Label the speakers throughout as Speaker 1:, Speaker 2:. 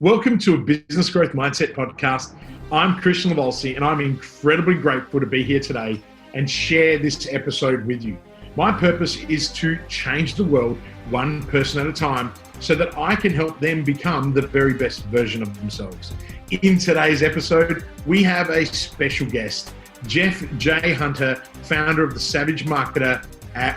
Speaker 1: Welcome to a Business Growth Mindset podcast. I'm Kristian Livolsi, and I'm incredibly grateful to be here today and share this episode with you. My purpose is to change the world one person at a time so that I can help them become the very best version of themselves. In today's episode, we have a special guest, Jeff J. Hunter, founder of The Savage Marketer,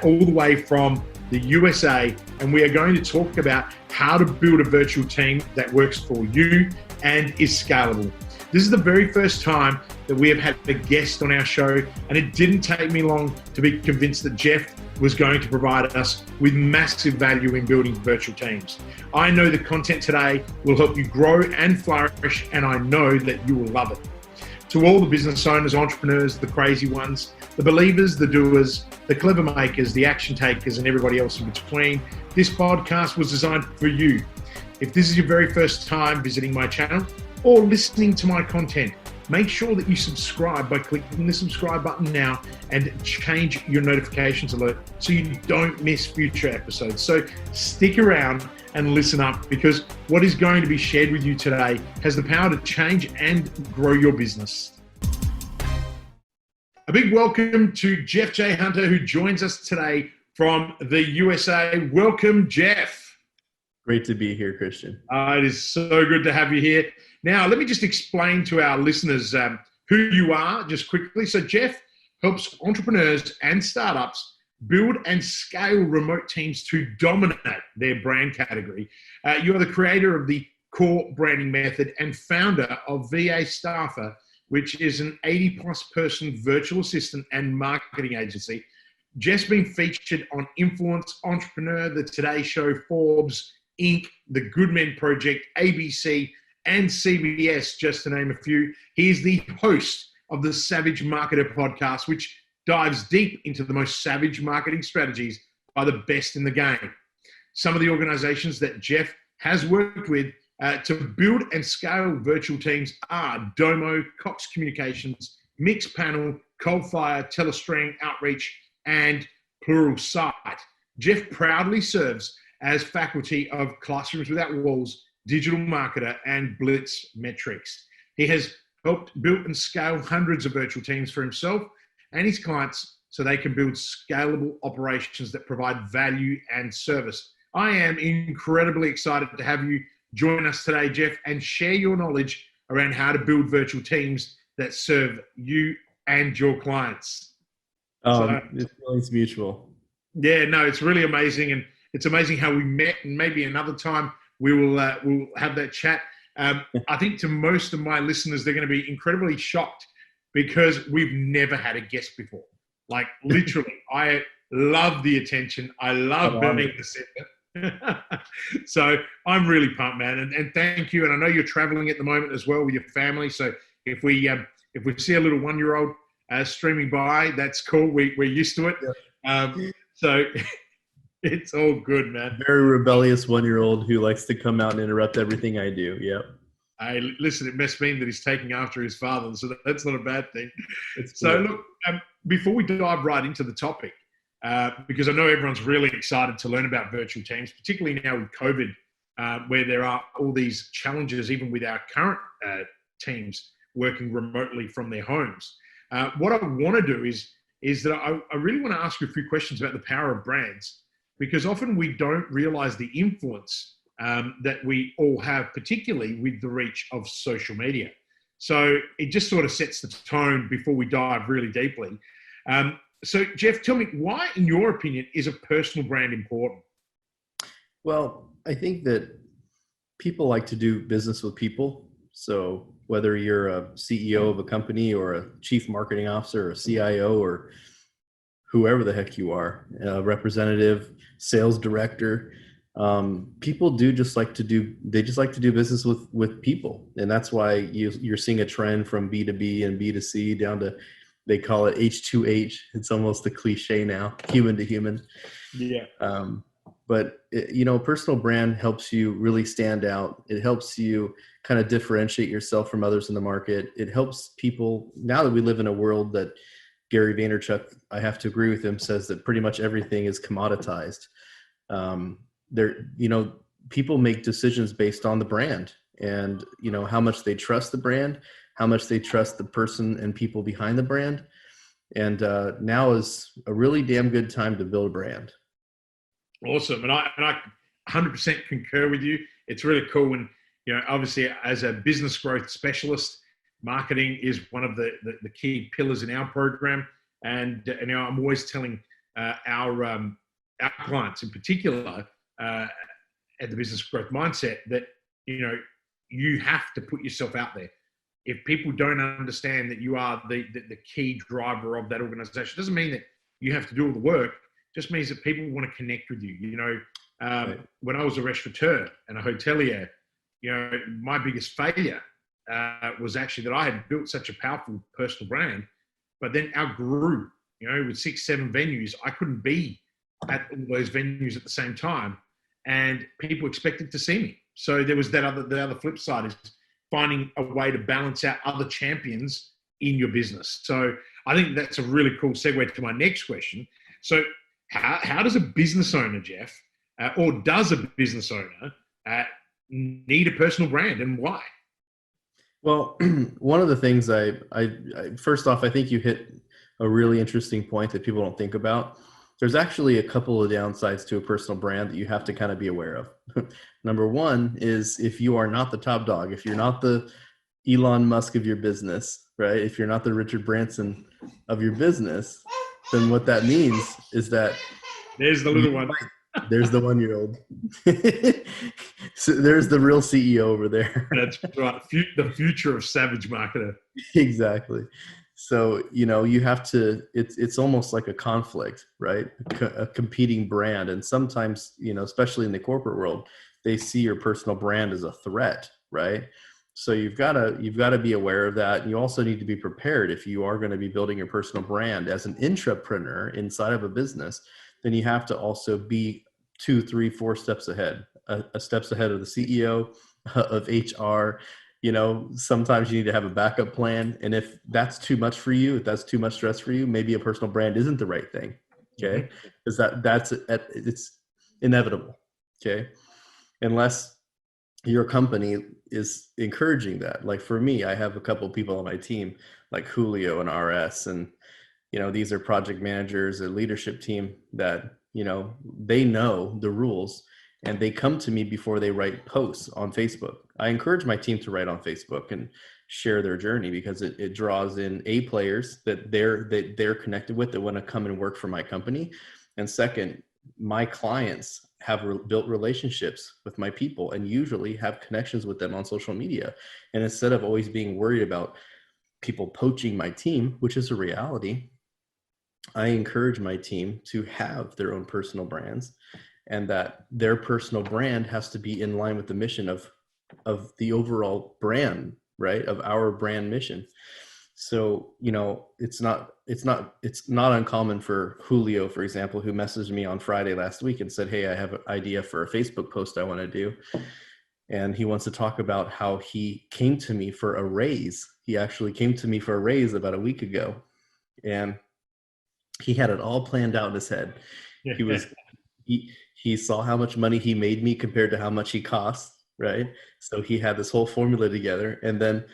Speaker 1: all the way from the USA, and we are going to talk about how to build a virtual team that works for you and is scalable. This is the very first time that we have had a guest on our show, and it didn't take me long to be convinced that Jeff was going to provide us with massive value in building virtual teams. I know the content today will help you grow and flourish, and I know that you will love it. To all the business owners, entrepreneurs, the crazy ones, the believers, the doers, the clever makers, the action takers, and everybody else in between, this podcast was designed for you. If this is your very first time visiting my channel or listening to my content, make sure that you subscribe by clicking the subscribe button now and change your notifications alert so you don't miss future episodes. So stick around and listen up, because what is going to be shared with you today has the power to change and grow your business. A big welcome to Jeff J. Hunter, who joins us today from the USA. Welcome, Jeff.
Speaker 2: Great to be here, Kristian.
Speaker 1: It is so good to have you here. Now, let me just explain to our listeners who you are just quickly. So Jeff helps entrepreneurs and startups build and scale remote teams to dominate their brand category. You are the creator of the Core Branding Method and founder of VA Staffer, which is an 80-plus person virtual assistant and marketing agency. Jeff's been featured on Influence, Entrepreneur, The Today Show, Forbes, Inc., The Good Men Project, ABC, and CBS, just to name a few. He is the host of the Savage Marketer podcast, which dives deep into the most savage marketing strategies by the best in the game. Some of the organizations that Jeff has worked with to build and scale virtual teams are Domo, Cox Communications, Mixpanel, Coldfire, Telestream, Outreach, and Pluralsight. Jeff proudly serves as faculty of Classrooms Without Walls, Digital Marketer, and Blitz Metrics. He has helped build and scale hundreds of virtual teams for himself and his clients so they can build scalable operations that provide value and service. I am incredibly excited to have you join us today, Jeff, and share your knowledge around how to build virtual teams that serve you and your clients.
Speaker 2: It's mutual.
Speaker 1: Yeah, no, it's really amazing. And it's amazing how we met, and maybe another time we'll have that chat. I think to most of my listeners, they're going to be incredibly shocked because we've never had a guest before. Like literally, I love the attention. I love being the center. So I'm really pumped, man. And thank you. And I know you're traveling at the moment as well with your family. So if we see a little 1-year-old streaming by, that's cool. We're used to it. So it's all good, man.
Speaker 2: Very rebellious 1-year-old who likes to come out and interrupt everything I do. Yep.
Speaker 1: Listen, it must mean that he's taking after his father, so that's not a bad thing.
Speaker 2: So
Speaker 1: look, before we dive right into the topic, because I know everyone's really excited to learn about virtual teams, particularly now with COVID, where there are all these challenges, even with our current teams working remotely from their homes. What I want to do is that I really want to ask you a few questions about the power of brands, because often we don't realize the influence that we all have, particularly with the reach of social media. So it just sort of sets the tone before we dive really deeply. So Jeff, tell me, why, in your opinion, is a personal brand important?
Speaker 2: Well, I think that people like to do business with people. So whether you're a CEO of a company or a chief marketing officer or a CIO or whoever the heck you are, a representative, sales director, people just like to do business with people. And that's why you're seeing a trend from B2B and B2C down to, they call it H2H. It's almost a cliche now, human to human.
Speaker 1: Yeah.
Speaker 2: But personal brand helps you really stand out. It helps you kind of differentiate yourself from others in the market. It helps people, now that we live in a world that Gary Vaynerchuk, I have to agree with him, says that pretty much everything is commoditized. People make decisions based on the brand. and, you know, how much they trust the brand, how much they trust the person and people behind the brand. And now is a really damn good time to build a brand.
Speaker 1: Awesome. And I 100% concur with you. It's really cool when, you know, obviously as a business growth specialist, marketing is one of the key pillars in our program. And you know, I'm always telling our clients in particular at the business growth mindset that, you know, you have to put yourself out there. If people don't understand that you are the key driver of that organization, doesn't mean that you have to do all the work. It just means that people want to connect with you. You know,
Speaker 2: Right.
Speaker 1: when I was a restaurateur and a hotelier, you know, my biggest failure was actually that I had built such a powerful personal brand, but then outgrew, you know, with 6, 7 venues, I couldn't be at all those venues at the same time, and people expected to see me. So there was the other flip side is finding a way to balance out other champions in your business. So I think that's a really cool segue to my next question. So how does a business owner, Jeff, or does a business owner need a personal brand, and why?
Speaker 2: Well, one of the things I first off, I think you hit a really interesting point that people don't think about. There's actually a couple of downsides to a personal brand that you have to kind of be aware of. Number one is if you are not the top dog, if you're not the Elon Musk of your business, right? If you're not the Richard Branson of your business, then what that means is that
Speaker 1: There's the little one.
Speaker 2: There's the 1-year-old. So there's the real CEO over there.
Speaker 1: That's right. The future of savage marketer.
Speaker 2: Exactly. So, you know, you have to, it's almost like a conflict, right? A competing brand. And sometimes, you know, especially in the corporate world, they see your personal brand as a threat, right? So you've got to be aware of that. You also need to be prepared if you are going to be building your personal brand as an intrapreneur inside of a business, then you have to also be 2, 3, 4 steps ahead, a steps ahead of the CEO, of HR. You know, sometimes you need to have a backup plan. And if that's too much for you, if that's too much stress for you, maybe a personal brand isn't the right thing. Okay. Because it's inevitable. Okay. Unless your company is encouraging that. Like for me, I have a couple of people on my team, like Julio and RS, and, you know, these are project managers, a leadership team that, you know, they know the rules and they come to me before they write posts on Facebook. I encourage my team to write on Facebook and share their journey because it draws in players that they're connected with that want to come and work for my company. And second, my clients have built relationships with my people and usually have connections with them on social media. And instead of always being worried about people poaching my team, which is a reality, I encourage my team to have their own personal brands, and that their personal brand has to be in line with the mission of the overall brand, right? Of our brand mission. So, you know, it's not uncommon for Julio, for example, who messaged me on Friday last week and said, "Hey, I have an idea for a Facebook post I want to do." And he wants to talk about how he came to me for a raise. He actually came to me for a raise about a week ago. And he had it all planned out in his head. He saw how much money he made me compared to how much he cost, right? So he had this whole formula together, and then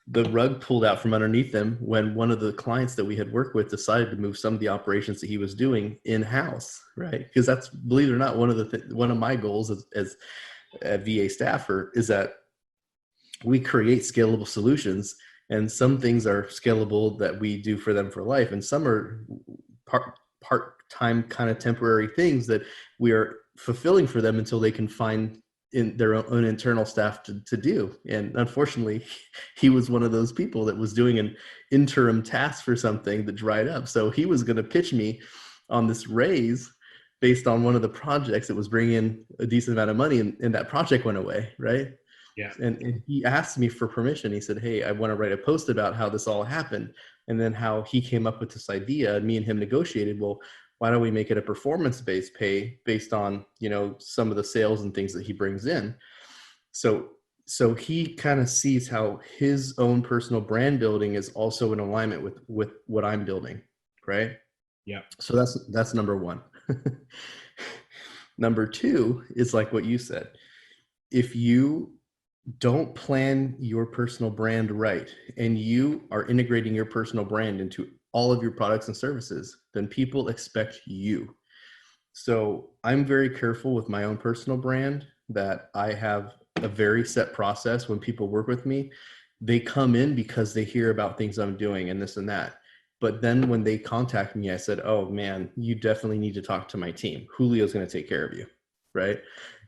Speaker 2: the rug pulled out from underneath him when one of the clients that we had worked with decided to move some of the operations that he was doing in-house, right? Because that's, believe it or not, one of my goals as a VA staffer is that we create scalable solutions, and some things are scalable that we do for them for life, and some are part-time kind of temporary things that we are fulfilling for them until they can find in their own internal staff to do. And unfortunately, he was one of those people that was doing an interim task for something that dried up. So he was going to pitch me on this raise based on one of the projects that was bringing in a decent amount of money, and that project went away, right?
Speaker 1: Yeah.
Speaker 2: And he asked me for permission. He said, "Hey, I want to write a post about how this all happened, and then how he came up with this idea." And me and him negotiated, well, why don't we make it a performance-based pay based on, you know, some of the sales and things that he brings in. So he kind of sees how his own personal brand building is also in alignment with what I'm building, right?
Speaker 1: Yeah.
Speaker 2: So that's number one. Number two is like what you said. If you don't plan your personal brand right, and you are integrating your personal brand into all of your products and services, then people expect you. So I'm very careful with my own personal brand, that I have a very set process. When people work with me, they come in because they hear about things I'm doing and this and that. But then when they contact me, I said, oh man, you definitely need to talk to my team. Julio's going to take care of you, right?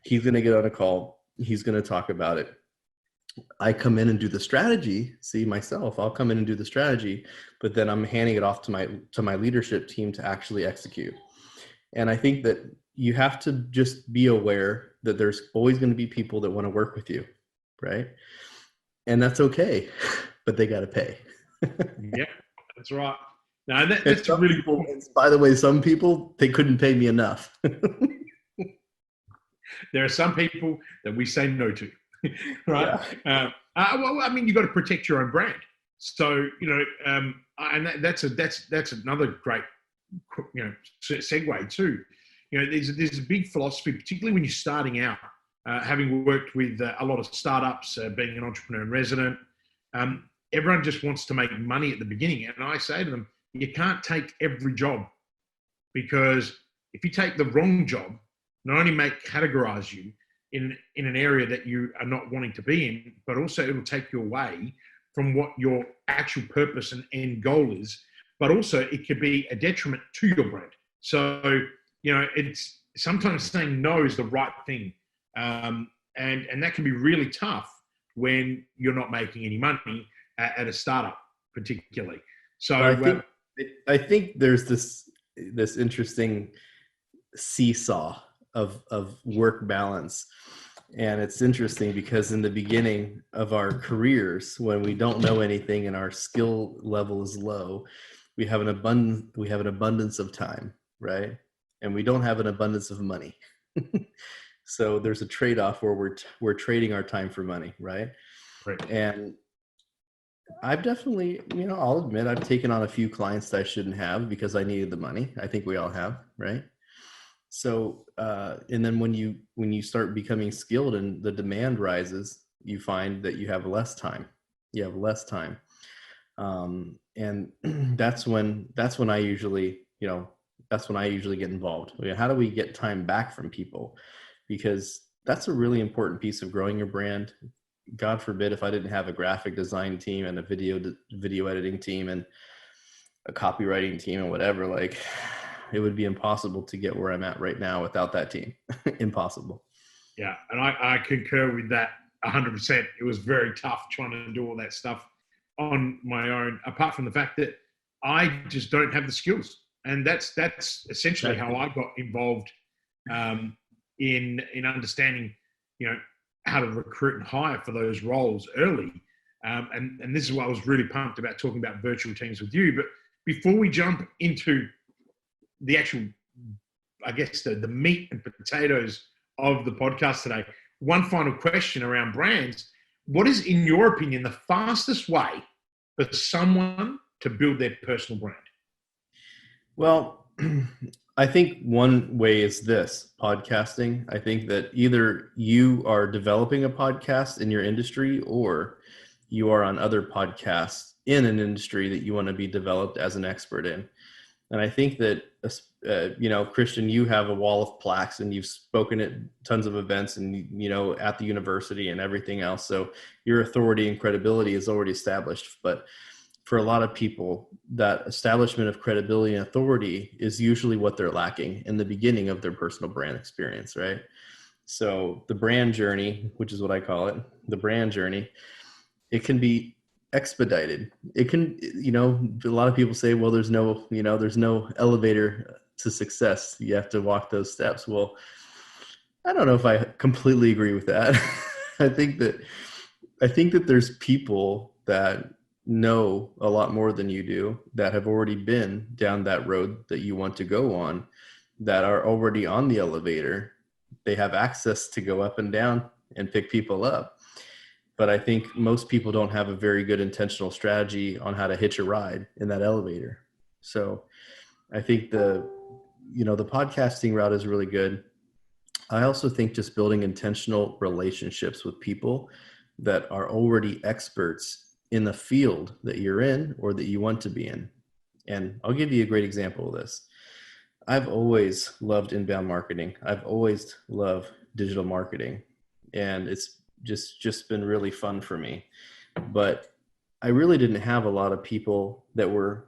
Speaker 2: He's going to get on a call. He's going to talk about it. I come in and do the strategy. See, myself, I'll come in and do the strategy, but then I'm handing it off to my leadership team to actually execute. And I think that you have to just be aware that there's always going to be people that want to work with you, right? And that's okay, but they got to pay.
Speaker 1: Yeah, that's right. No, that's really
Speaker 2: people, by the way, some people, they couldn't pay me enough.
Speaker 1: There are some people that we say no to, right?
Speaker 2: Yeah.
Speaker 1: Well, I mean, you've got to protect your own brand. So, and that's another great, segue too. There's a big philosophy, particularly when you're starting out, having worked with a lot of startups, being an entrepreneur in resident. Everyone just wants to make money at the beginning. And I say to them, you can't take every job, because if you take the wrong job, not only categorize you in an area that you are not wanting to be in, but also it'll take you away from what your actual purpose and end goal is. But also it could be a detriment to your brand. So, it's sometimes saying no is the right thing. And that can be really tough when you're not making any money at a startup, particularly. So
Speaker 2: I think there's this interesting seesaw of work balance. And it's interesting because in the beginning of our careers, when we don't know anything and our skill level is low, we have an abundance of time, right? And we don't have an abundance of money. So there's a trade-off where we're trading our time for money, right?
Speaker 1: Right.
Speaker 2: And I've definitely, I'll admit I've taken on a few clients that I shouldn't have because I needed the money. I think we all have, right? So, and then when you start becoming skilled and the demand rises, you find that you have less time. And that's when I usually, get involved. How do we get time back from people? Because that's a really important piece of growing your brand. God forbid if I didn't have a graphic design team and a video editing team and a copywriting team and whatever, like, it would be impossible to get where I'm at right now without that team. Impossible.
Speaker 1: Yeah. And I concur with that 100%. It was very tough trying to do all that stuff on my own, apart from the fact that I just don't have the skills. And that's essentially how I got involved in understanding, how to recruit and hire for those roles early. And this is why I was really pumped about talking about virtual teams with you. But before we jump into the actual, I guess, the meat and potatoes of the podcast today, one final question around brands. What is, in your opinion, the fastest way for someone to build their personal brand?
Speaker 2: Well, I think one way is this: podcasting. I think that either you are developing a podcast in your industry or you are on other podcasts in an industry that you want to be developed as an expert in. And I think that, Kristian, you have a wall of plaques and you've spoken at tons of events and, at the university and everything else. So your authority and credibility is already established. But for a lot of people, that establishment of credibility and authority is usually what they're lacking in the beginning of their personal brand experience, right? So the brand journey, which is what I call it, the brand journey, it can be expedited. It can, a lot of people say, well, there's no elevator to success. You have to walk those steps. Well, I don't know if I completely agree with that. I think that there's people that know a lot more than you do, that have already been down that road that you want to go on, that are already on the elevator. They have access to go up and down and pick people up. But I think most people don't have a very good intentional strategy on how to hitch a ride in that elevator. So I think the podcasting route is really good. I also think just building intentional relationships with people that are already experts in the field that you're in or that you want to be in. And I'll give you a great example of this. I've always loved inbound marketing. I've always loved digital marketing, and it's just been really fun for me. But I really didn't have a lot of people that were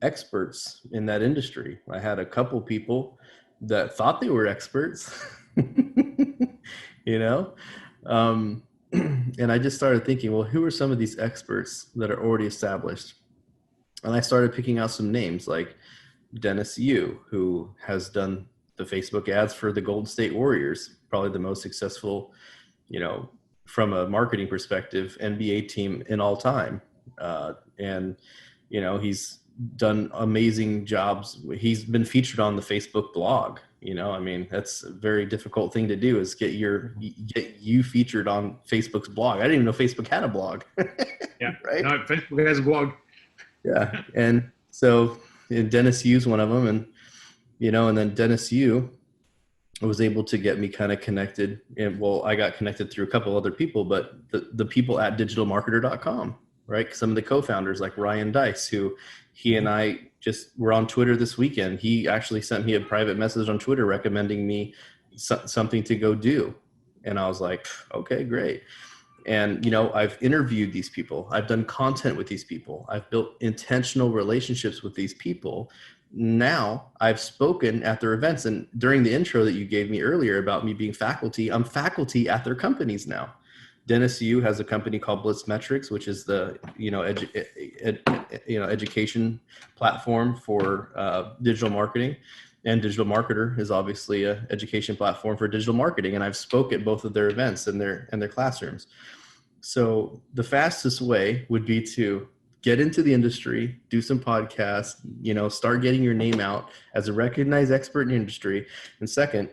Speaker 2: experts in that industry. I had a couple people that thought they were experts, you know? And I just started thinking, well, who are some of these experts that are already established? And I started picking out some names like Dennis Yu, who has done the Facebook ads for the Golden State Warriors, probably the most successful, from a marketing perspective, NBA team in all time. And he's done amazing jobs. He's been featured on the Facebook blog. That's a very difficult thing to do, is get you featured on Facebook's blog. I didn't even know Facebook had a blog.
Speaker 1: Yeah.
Speaker 2: Right.
Speaker 1: No, Facebook has a blog.
Speaker 2: Yeah. And so Dennis Yu's one of them. And then Dennis Yu was able to get me kind of connected. And I got connected through a couple other people, but the people at digitalmarketer.com, right? Some of the co-founders like Ryan Dice, who he and I just were on Twitter this weekend. He actually sent me a private message on Twitter recommending me something to go do. And I was like, okay, great. And, I've interviewed these people. I've done content with these people. I've built intentional relationships with these people. Now I've spoken at their events. And during the intro that you gave me earlier about me being faculty, I'm faculty at their companies now. Dennis Yu has a company called Blitz Metrics, which is the education platform for digital marketing, and Digital Marketer is obviously an education platform for digital marketing. And I've spoke at both of their events and their classrooms. So the fastest way would be to get into the industry, do some podcasts, start getting your name out as a recognized expert in the industry. And second,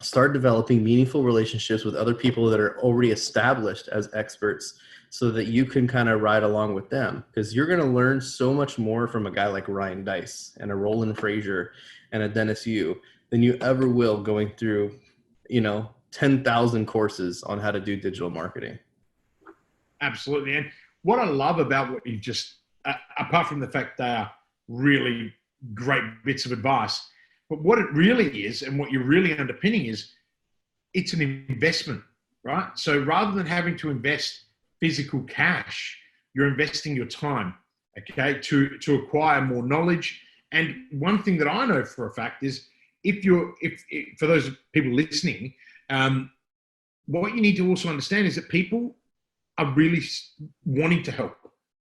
Speaker 2: start developing meaningful relationships with other people that are already established as experts, so that you can kind of ride along with them, because you're going to learn so much more from a guy like Ryan Dice and a Roland Frazier and a Dennis Yu than you ever will going through, 10,000 courses on how to do digital marketing.
Speaker 1: Absolutely. And what I love about what you just, apart from the fact they are really great bits of advice, but what it really is, and what you're really underpinning is, it's an investment, right? So rather than having to invest physical cash, you're investing your time, okay, to acquire more knowledge. And one thing that I know for a fact is, if for those people listening, what you need to also understand is that people are really wanting to help.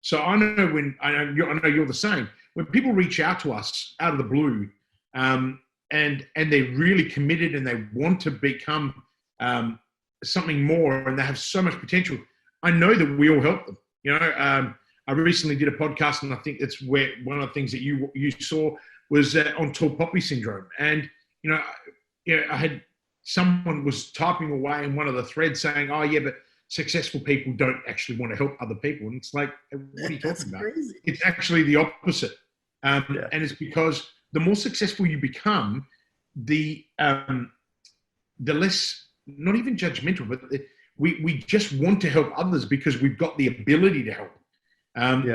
Speaker 1: So I know I know you're the same. When people reach out to us out of the blue, and they're really committed and they want to become something more, and they have so much potential, I know that we all help them. I recently did a podcast, and I think it's where one of the things that you saw was on tall poppy syndrome. And I had someone was typing away in one of the threads saying, "Oh yeah, but successful people don't actually want to help other people." And it's like, what are you talking about? Crazy. It's actually the opposite. And it's because the more successful you become, the less, not even judgmental, but we just want to help others because we've got the ability to help.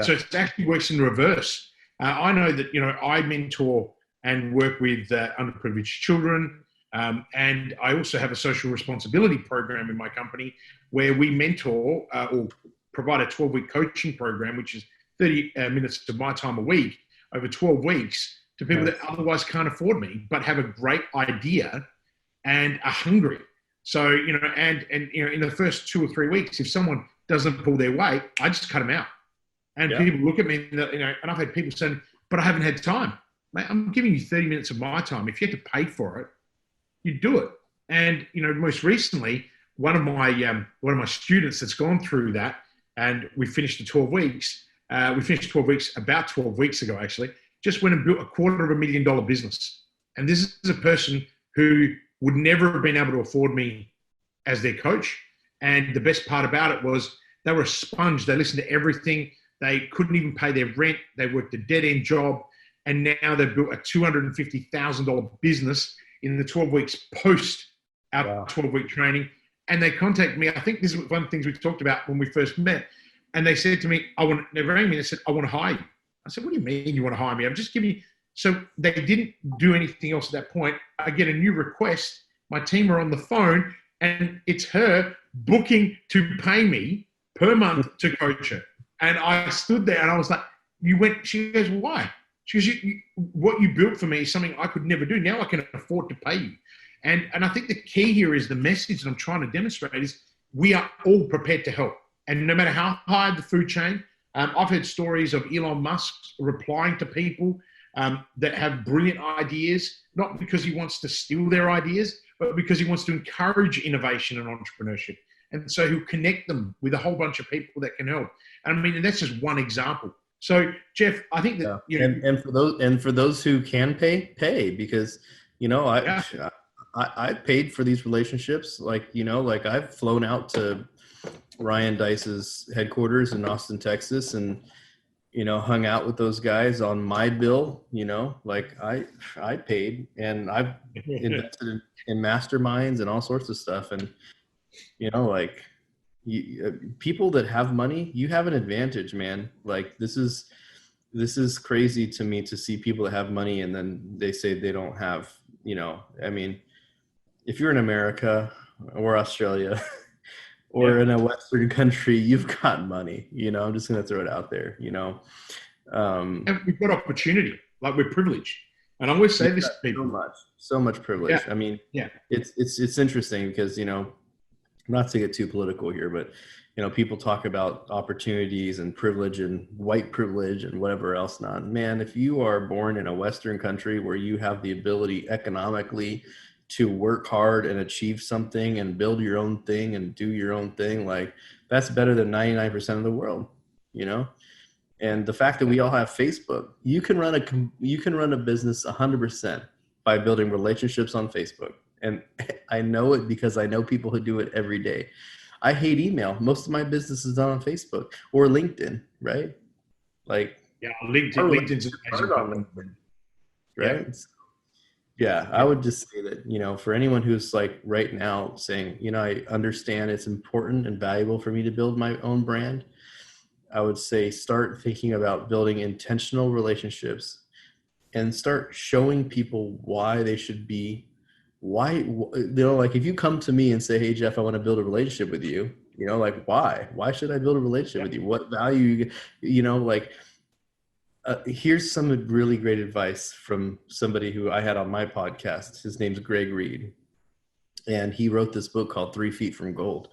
Speaker 1: So it actually works in reverse. I know that, I mentor and work with underprivileged children. And I also have a social responsibility program in my company where we mentor or provide a 12-week coaching program, which is 30 minutes of my time a week over 12 weeks to people that otherwise can't afford me, but have a great idea and are hungry. So, and in the first 2 or 3 weeks, if someone doesn't pull their weight, I just cut them out. And people look at me, and I've had people saying, "But I haven't had time." Mate, I'm giving you 30 minutes of my time. If you had to pay for it, you do it. And, most recently, one of my students that's gone through that, and we finished the 12 weeks. We finished 12 weeks about 12 weeks ago, actually. Just went and built a $250,000 business. And this is a person who would never have been able to afford me as their coach. And the best part about it was they were a sponge. They listened to everything. They couldn't even pay their rent. They worked a dead-end job. And now they've built a $250,000 business in the 12 weeks post our 12-week training. and they contact me. I think this is one of the things we talked about when we first met. And they said to me, they rang me and they said, I want to hire you. I said, what do you mean you want to hire me? I'm just giving you. So they didn't do anything else at that point. I get a new request. My team are on the phone, and it's her booking to pay me per month to coach her. And I stood there and I was like, she goes, well, why? She goes, what you built for me is something I could never do. Now I can afford to pay you. And I think the key here is the message that I'm trying to demonstrate is we are all prepared to help. And no matter how high the food chain, I've heard stories of Elon Musk replying to people that have brilliant ideas, not because he wants to steal their ideas, but because he wants to encourage innovation and entrepreneurship. And so he'll connect them with a whole bunch of people that can help. And I mean, and that's just one example. So Jeff, I think that
Speaker 2: and for those who can pay because I paid for these relationships. Like I've flown out to Ryan Dice's headquarters in Austin, Texas, and hung out with those guys on my bill. I paid, and I've invested in masterminds and all sorts of stuff. And people that have money, you have an advantage, man. Like this is crazy to me to see people that have money and then they say they don't have. I mean, if you're in America or Australia. Or in a Western country, you've got money, I'm just going to throw it out there,
Speaker 1: And we've got opportunity, like we're privileged. And I always say this to people.
Speaker 2: So much privilege. Yeah. I mean, it's interesting because, not to get too political here, but, people talk about opportunities and privilege and white privilege and whatever else not. Man, if you are born in a Western country where you have the ability economically to work hard and achieve something and build your own thing and do your own thing, like that's better than 99% of the world, and the fact that we all have Facebook, you can run a business 100% by building relationships on Facebook. And I know it because I know people who do it every day. I hate email. Most of my business is done on Facebook or LinkedIn, right?
Speaker 1: LinkedIn's amazing.
Speaker 2: Right? Yeah, I would just say that, for anyone who's like right now saying, I understand it's important and valuable for me to build my own brand, I would say start thinking about building intentional relationships and start showing people why they should be, if you come to me and say, hey, Jeff, I want to build a relationship with you, why should I build a relationship with you? What value, here's some really great advice from somebody who I had on my podcast. His name's Greg Reed. And he wrote this book called 3 Feet from Gold,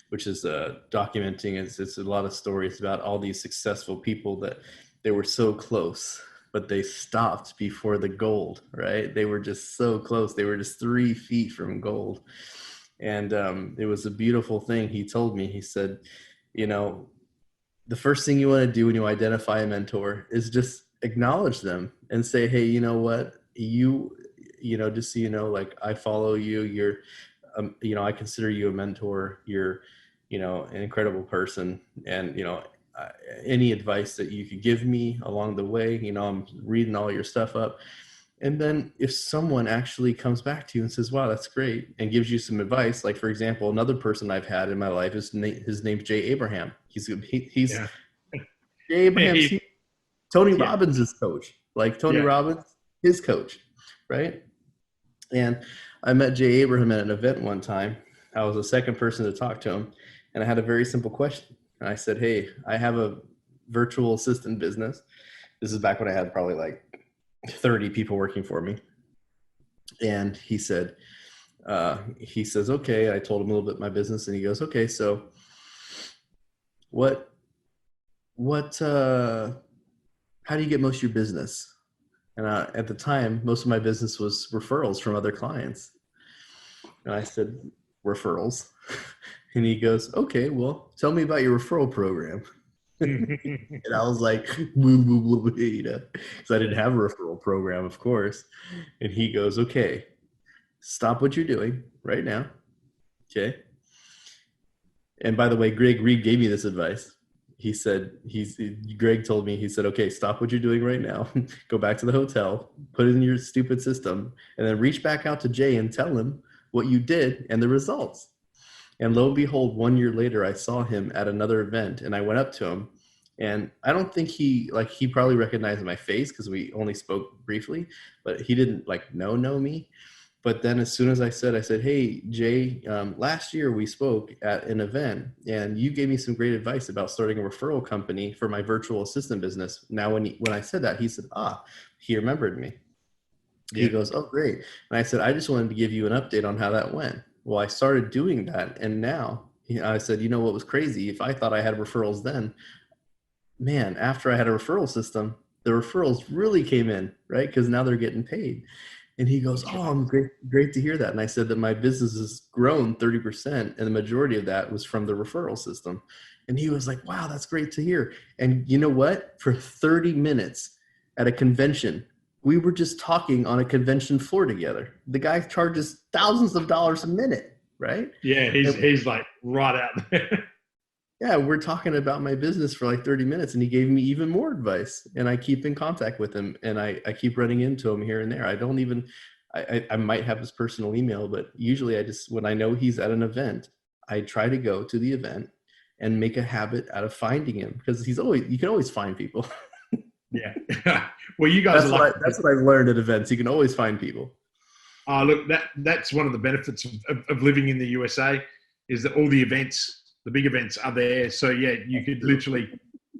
Speaker 2: which is documenting, it's a lot of stories about all these successful people that they were so close, but they stopped before the gold, right? They were just so close. They were just 3 feet from gold. And it was a beautiful thing. He told me, he said, the first thing you want to do when you identify a mentor is just acknowledge them and say, hey, you know what, just so I follow you, you're, I consider you a mentor, you're, an incredible person. And, any advice that you could give me along the way, I'm reading all your stuff up. And then if someone actually comes back to you and says, wow, that's great, and gives you some advice, like for example, another person I've had in my life his name's Jay Abraham. He's Jay Abraham. Tony Robbins' coach, like Tony Robbins, his coach, right? And I met Jay Abraham at an event one time. I was the second person to talk to him, and I had a very simple question. And I said, hey, I have a virtual assistant business. This is back when I had probably like 30 people working for me. And he says, okay. I told him a little bit of my business, and he goes, okay, so how do you get most of your business? And at the time, most of my business was referrals from other clients. And I said, referrals? And he goes, okay, well, tell me about your referral program. And I was like, because I didn't have a referral program, of course. And he goes, okay, stop what you're doing right now. Okay. And by the way, Greg Reed gave me this advice. He said, Greg told me, he said, okay, stop what you're doing right now. Go back to the hotel, put it in your stupid system, and then reach back out to Jay and tell him what you did and the results. And lo and behold, 1 year later, I saw him at another event, and I went up to him, and I don't think he probably recognized my face because we only spoke briefly, but he didn't like know me. But then as soon as I said, hey, Jay, last year we spoke at an event and you gave me some great advice about starting a referral company for my virtual assistant business. Now, when I said that, he said, he remembered me. Yeah. He goes, oh, great. And I said, I just wanted to give you an update on how that went. Well, I started doing that. And now I said, you know what was crazy? If I thought I had referrals then, man, after I had a referral system, the referrals really came in, right? Because now they're getting paid. And he goes, oh, I'm great to hear that. And I said that my business has grown 30%, and the majority of that was from the referral system. And he was like, wow, that's great to hear. And you know what? For 30 minutes at a convention, we were just talking on a convention floor together. The guy charges thousands of dollars a minute, right?
Speaker 1: Yeah, he's like right out there.
Speaker 2: Yeah, we're talking about my business for like 30 minutes, and he gave me even more advice, and I keep in contact with him, and I keep running into him here and there. I might have his personal email, but usually when I know he's at an event, I try to go to the event and make a habit out of finding him, because you can always find people.
Speaker 1: Yeah. Well, you guys
Speaker 2: that's what I've learned at events. You can always find people.
Speaker 1: Look, that's one of the benefits of living in the USA, is that all the big events are there. So yeah, you could literally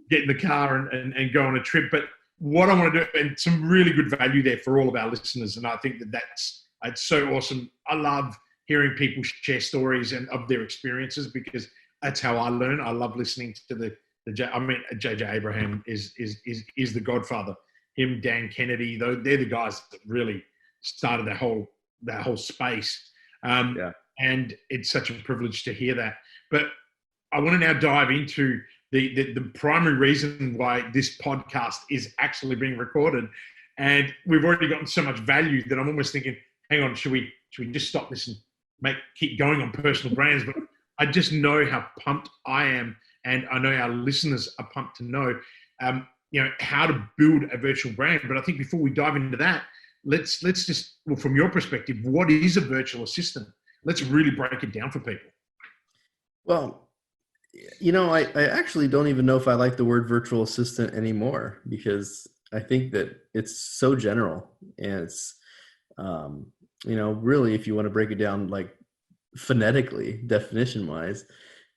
Speaker 1: get in the car and go on a trip. But what I want to do, and some really good value there for all of our listeners. And I think it's so awesome. I love hearing people share stories and of their experiences, because that's how I learn. I love listening to JJ Abraham is the godfather. Him, Dan Kennedy, they're the guys that really started that whole space. And it's such a privilege to hear that. But I want to now dive into the primary reason why this podcast is actually being recorded. And we've already gotten so much value that I'm almost thinking, hang on, should we just stop this and keep going on personal brands? But I just know how pumped I am, and I know our listeners are pumped to know, how to build a virtual brand. But I think before we dive into that, let's just, well, from your perspective, what is a virtual assistant? Let's really break it down for people.
Speaker 2: Well, I actually don't even know if I like the word virtual assistant anymore, because I think that it's so general, and it's, really, if you want to break it down like phonetically, definition wise,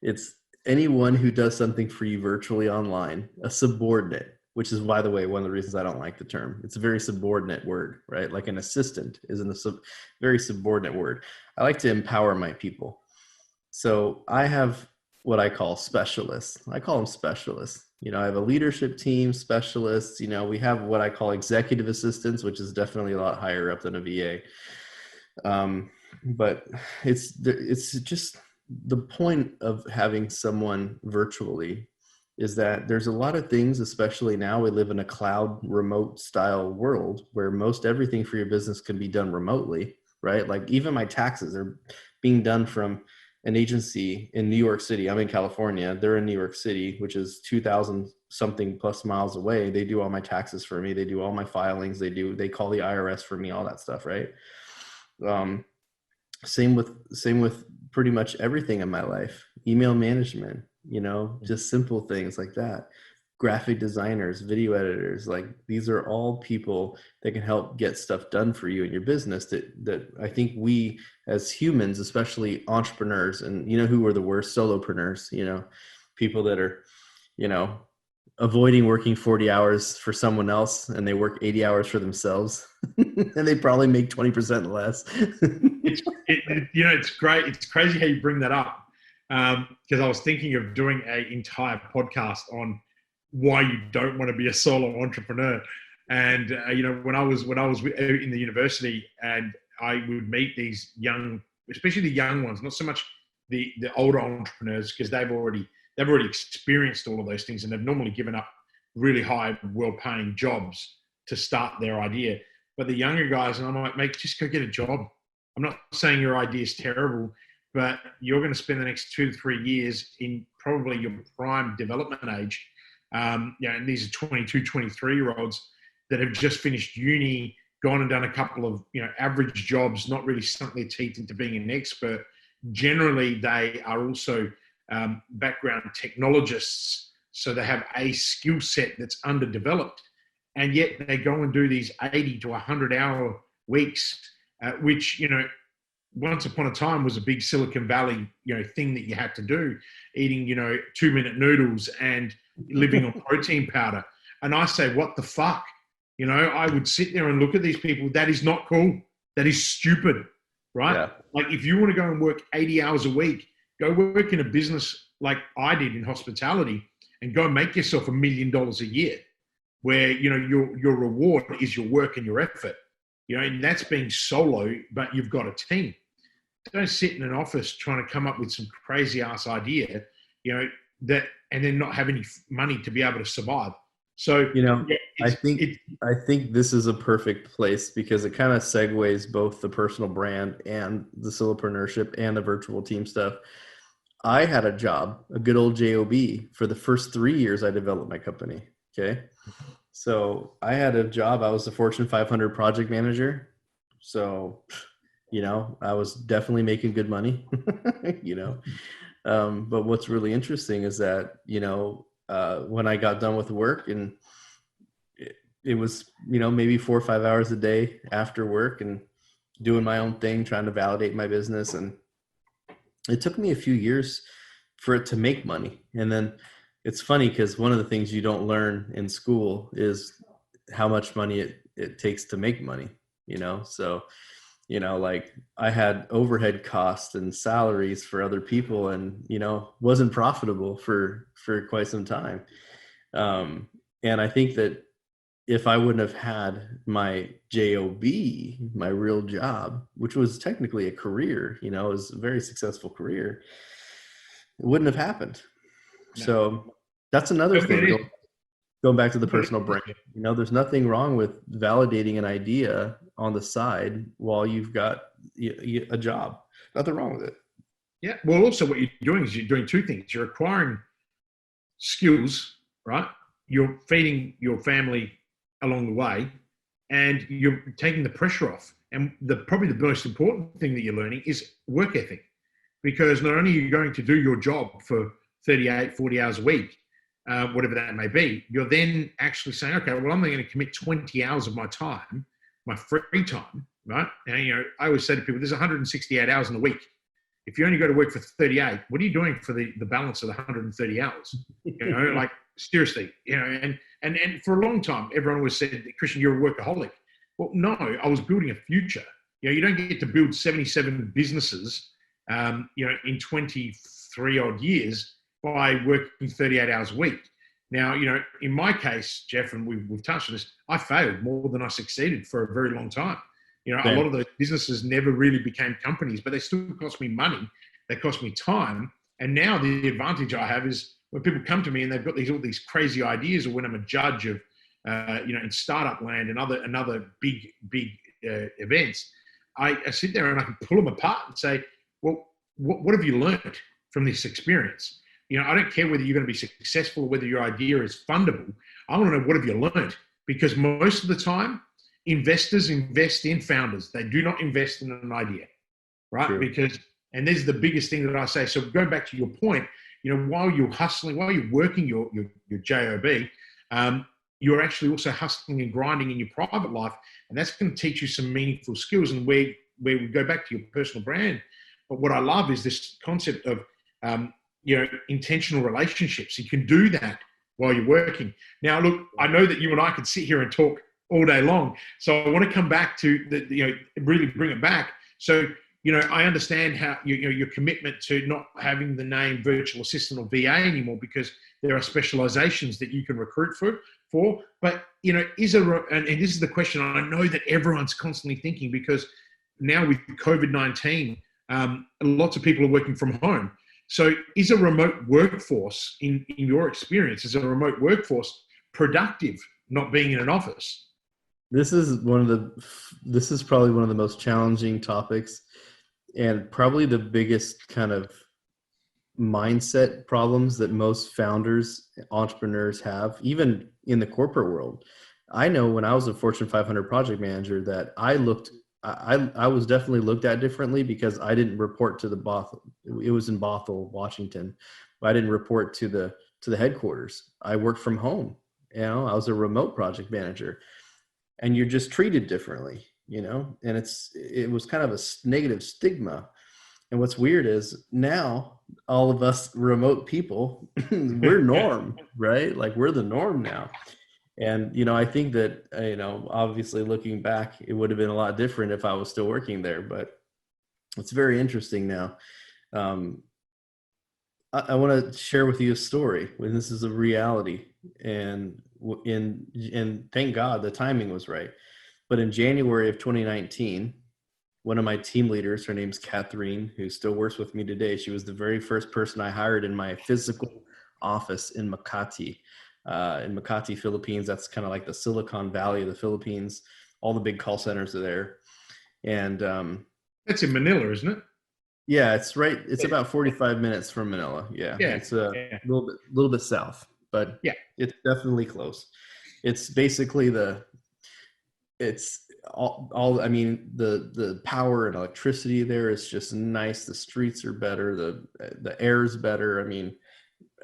Speaker 2: it's anyone who does something for you virtually online, a subordinate, which is, by the way, one of the reasons I don't like the term. It's a very subordinate word, right? Like an assistant is very subordinate word. I like to empower my people. So I have what I call specialists. I call them specialists. I have a leadership team, specialists. We have what I call executive assistants, which is definitely a lot higher up than a VA. But it's just the point of having someone virtually is that there's a lot of things, especially now we live in a cloud remote style world where most everything for your business can be done remotely, right? Like even my taxes are being done from an agency in New York City. I'm in California. They're in New York City, which is 2,000 something plus miles away. They do all my taxes for me. They do all my filings. They call the IRS for me, all that stuff, right? Same with pretty much everything in my life. Email management, just simple things like that. Graphic designers, video editors, like these are all people that can help get stuff done for you in your business that I think we as humans, especially entrepreneurs, and who are the worst? Solopreneurs, people that are, avoiding working 40 hours for someone else and they work 80 hours for themselves and they probably make 20% less.
Speaker 1: It's great. It's crazy how you bring that up. Because I was thinking of doing an entire podcast on why you don't want to be a solo entrepreneur. And, when I was in the university and I would meet these young, especially the young ones, not so much the older entrepreneurs, because they've already experienced all of those things and they've normally given up really high, well-paying jobs to start their idea. But the younger guys, and I'm like, mate, just go get a job. I'm not saying your idea is terrible, but you're going to spend the next 2 to 3 years in probably your prime development age. And these are 22, 23-year-olds that have just finished uni, gone and done a couple of, average jobs, not really sunk their teeth into being an expert. generally they are also background technologists, so they have a skill set that's underdeveloped, and yet they go and do these 80 to 100-hour weeks, which, you know, once upon a time was a big Silicon Valley, you know, thing that you had to do, eating, you know, 2-minute noodles and living on protein powder. And I say, what the fuck? You know, I would sit there and look at these people. That is not cool. That is stupid, right?
Speaker 2: Yeah.
Speaker 1: Like, if you want to go and work 80 hours a week, go work in a business like I did in hospitality and go make yourself $1 million a year, where, you know, your reward is your work and your effort. You know, and that's being solo, but you've got a team. Don't sit in an office trying to come up with some crazy ass idea, you know, that, and then not have any money to be able to survive. So,
Speaker 2: you know,
Speaker 1: yeah,
Speaker 2: I think this is a perfect place, because it kind of segues both the personal brand and the solopreneurship and the virtual team stuff. I had a job, a good old job, for the first 3 years I developed my company. Okay. So I had a job. I was the Fortune 500 project manager. So, you know, I was definitely making good money, you know. But what's really interesting is that, you know, when I got done with work, and it was, you know, maybe 4 or 5 hours a day after work and doing my own thing, trying to validate my business. And it took me a few years for it to make money. And then it's funny, because one of the things you don't learn in school is how much money it takes to make money, you know? So, you know, like, I had overhead costs and salaries for other people, and, you know, wasn't profitable for quite some time. And I think that if I wouldn't have had my job, my real job, which was technically a career, you know, it was a very successful career, it wouldn't have happened. No. So that's another thing. Going back to the personal brand, you know, there's nothing wrong with validating an idea on the side while you've got a job. Nothing wrong with it.
Speaker 1: Yeah. Well, also what you're doing is you're doing two things. You're acquiring skills, right? You're feeding your family along the way, and you're taking the pressure off. And probably the most important thing that you're learning is work ethic, because not only are you going to do your job for 38, 40 hours a week, whatever that may be, you're then actually saying, okay, well, I'm going to commit 20 hours of my time, my free time, right? And, you know, I always say to people, there's 168 hours in a week. If you only go to work for 38, what are you doing for the balance of the 130 hours? You know, like, seriously, you know, and for a long time, everyone always said, Kristian, you're a workaholic. Well, no, I was building a future. You know, you don't get to build 77 businesses, you know, in 23 odd years by working 38 hours a week. Now, you know, in my case, Jeff, and we've touched on this, I failed more than I succeeded for a very long time. You know, a lot of those businesses never really became companies, but they still cost me money. They cost me time. And now the advantage I have is when people come to me and they've got all these crazy ideas, or when I'm a judge of, you know, in startup land and other big events, I sit there and I can pull them apart and say, well, what have you learned from this experience? You know, I don't care whether you're going to be successful or whether your idea is fundable. I want to know, what have you learned? Because most of the time, investors invest in founders. They do not invest in an idea, right? True. Because, and this is the biggest thing that I say. So going back to your point, you know, while you're hustling, while you're working your job, you're actually also hustling and grinding in your private life, and that's going to teach you some meaningful skills. And where we go back to your personal brand. But what I love is this concept of you know, intentional relationships. You can do that while you're working. Now, look, I know that you and I could sit here and talk all day long, so I want to come back to you know, really bring it back. So, you know, I understand how your commitment to not having the name virtual assistant or VA anymore, because there are specializations that you can recruit for. But, you know, and this is the question I know that everyone's constantly thinking, because now with COVID-19, lots of people are working from home. So is a remote workforce, in your experience, is a remote workforce productive not being in an office?
Speaker 2: This is probably one of the most challenging topics, and probably the biggest kind of mindset problems that most founders, entrepreneurs have, even in the corporate world. I know when I was a Fortune 500 project manager that I looked I was definitely looked at differently because I didn't report to the Bothell. It was in Bothell, Washington. I didn't report to the headquarters. I worked from home. You know, I was a remote project manager, and you're just treated differently. You know, and it was kind of a negative stigma. And what's weird is now all of us remote people, we're norm, right? Like we're the norm now. And, you know, I think that, you know, obviously looking back, it would have been a lot different if I was still working there, but it's very interesting now. Um, I want to share with you a story when this is a reality, and thank God the timing was right. But in January of 2019, one of my team leaders, her name's Catherine, who still works with me today. She was the very first person I hired in my physical office in Makati. In Makati, Philippines. That's kind of like the Silicon Valley of the Philippines. All the big call centers are there. And
Speaker 1: that's in Manila, isn't it?
Speaker 2: Yeah, it's right. It's about 45 minutes from Manila. Yeah. It's a little bit south, but yeah, it's definitely close. It's basically it's all I mean, the power and electricity there is just nice. The streets are better. The air is better. I mean,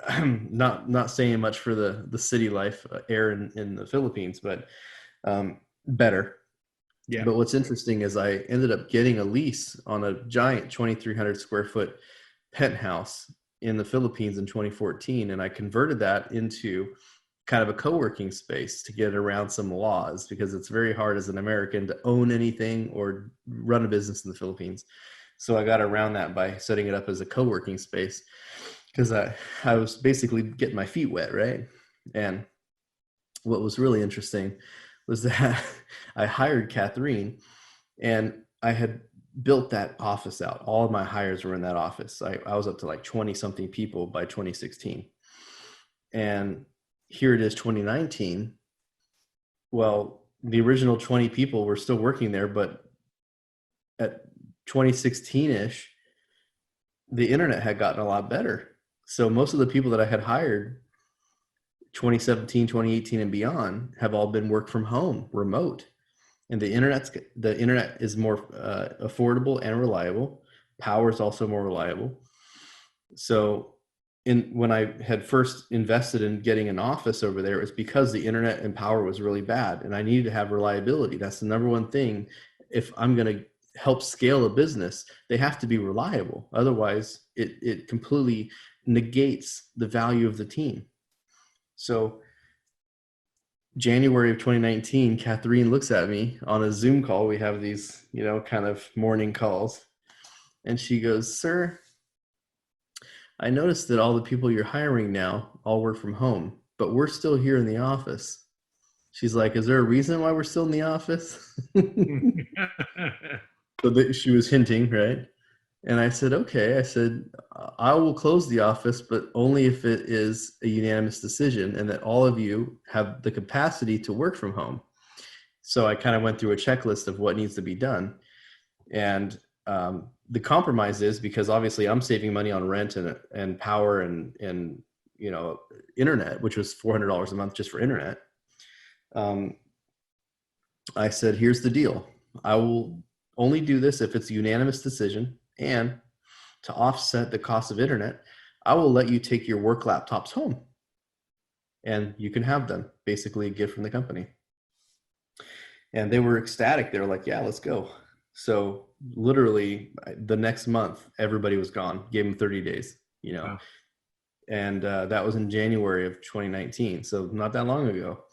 Speaker 2: I'm not saying much for the city life air in the Philippines, but better. Yeah. But what's interesting is I ended up getting a lease on a giant 2,300 square foot penthouse in the Philippines in 2014, and I converted that into kind of a co-working space to get around some laws, because it's very hard as an American to own anything or run a business in the Philippines. So I got around that by setting it up as a co-working space, because I was basically getting my feet wet, right? And what was really interesting was that I hired Catherine, and I had built that office out. All of my hires were in that office. I was up to like 20 something people by 2016. And here it is 2019. Well, the original 20 people were still working there, but at 2016-ish, the internet had gotten a lot better. So most of the people that I had hired 2017, 2018 and beyond have all been work from home, remote. And the internet is more affordable and reliable. Power is also more reliable. So when I had first invested in getting an office over there, it was because the internet and power was really bad, and I needed to have reliability. That's the number one thing. If I'm going to help scale a business, they have to be reliable. Otherwise, it completely negates the value of the team. So January of 2019, Catherine looks at me on a Zoom call. We have these, you know, kind of morning calls. And she goes, "Sir, I noticed that all the people you're hiring now all work from home, but we're still here in the office." She's like, "Is there a reason why we're still in the office?" So she was hinting, right? And I said, "Okay." I said, "I will close the office, but only if it is a unanimous decision and that all of you have the capacity to work from home." So I kind of went through a checklist of what needs to be done. And the compromise is, because obviously I'm saving money on rent and power and you know, internet, which was $400 a month just for internet. I said, "Here's the deal. I will only do this if it's a unanimous decision. And to offset the cost of internet, I will let you take your work laptops home and you can have them, basically a gift from the company." And they were ecstatic. They were like, "Yeah, let's go." So literally the next month, everybody was gone. Gave them 30 days, you know. Wow. And that was in January of 2019. So not that long ago.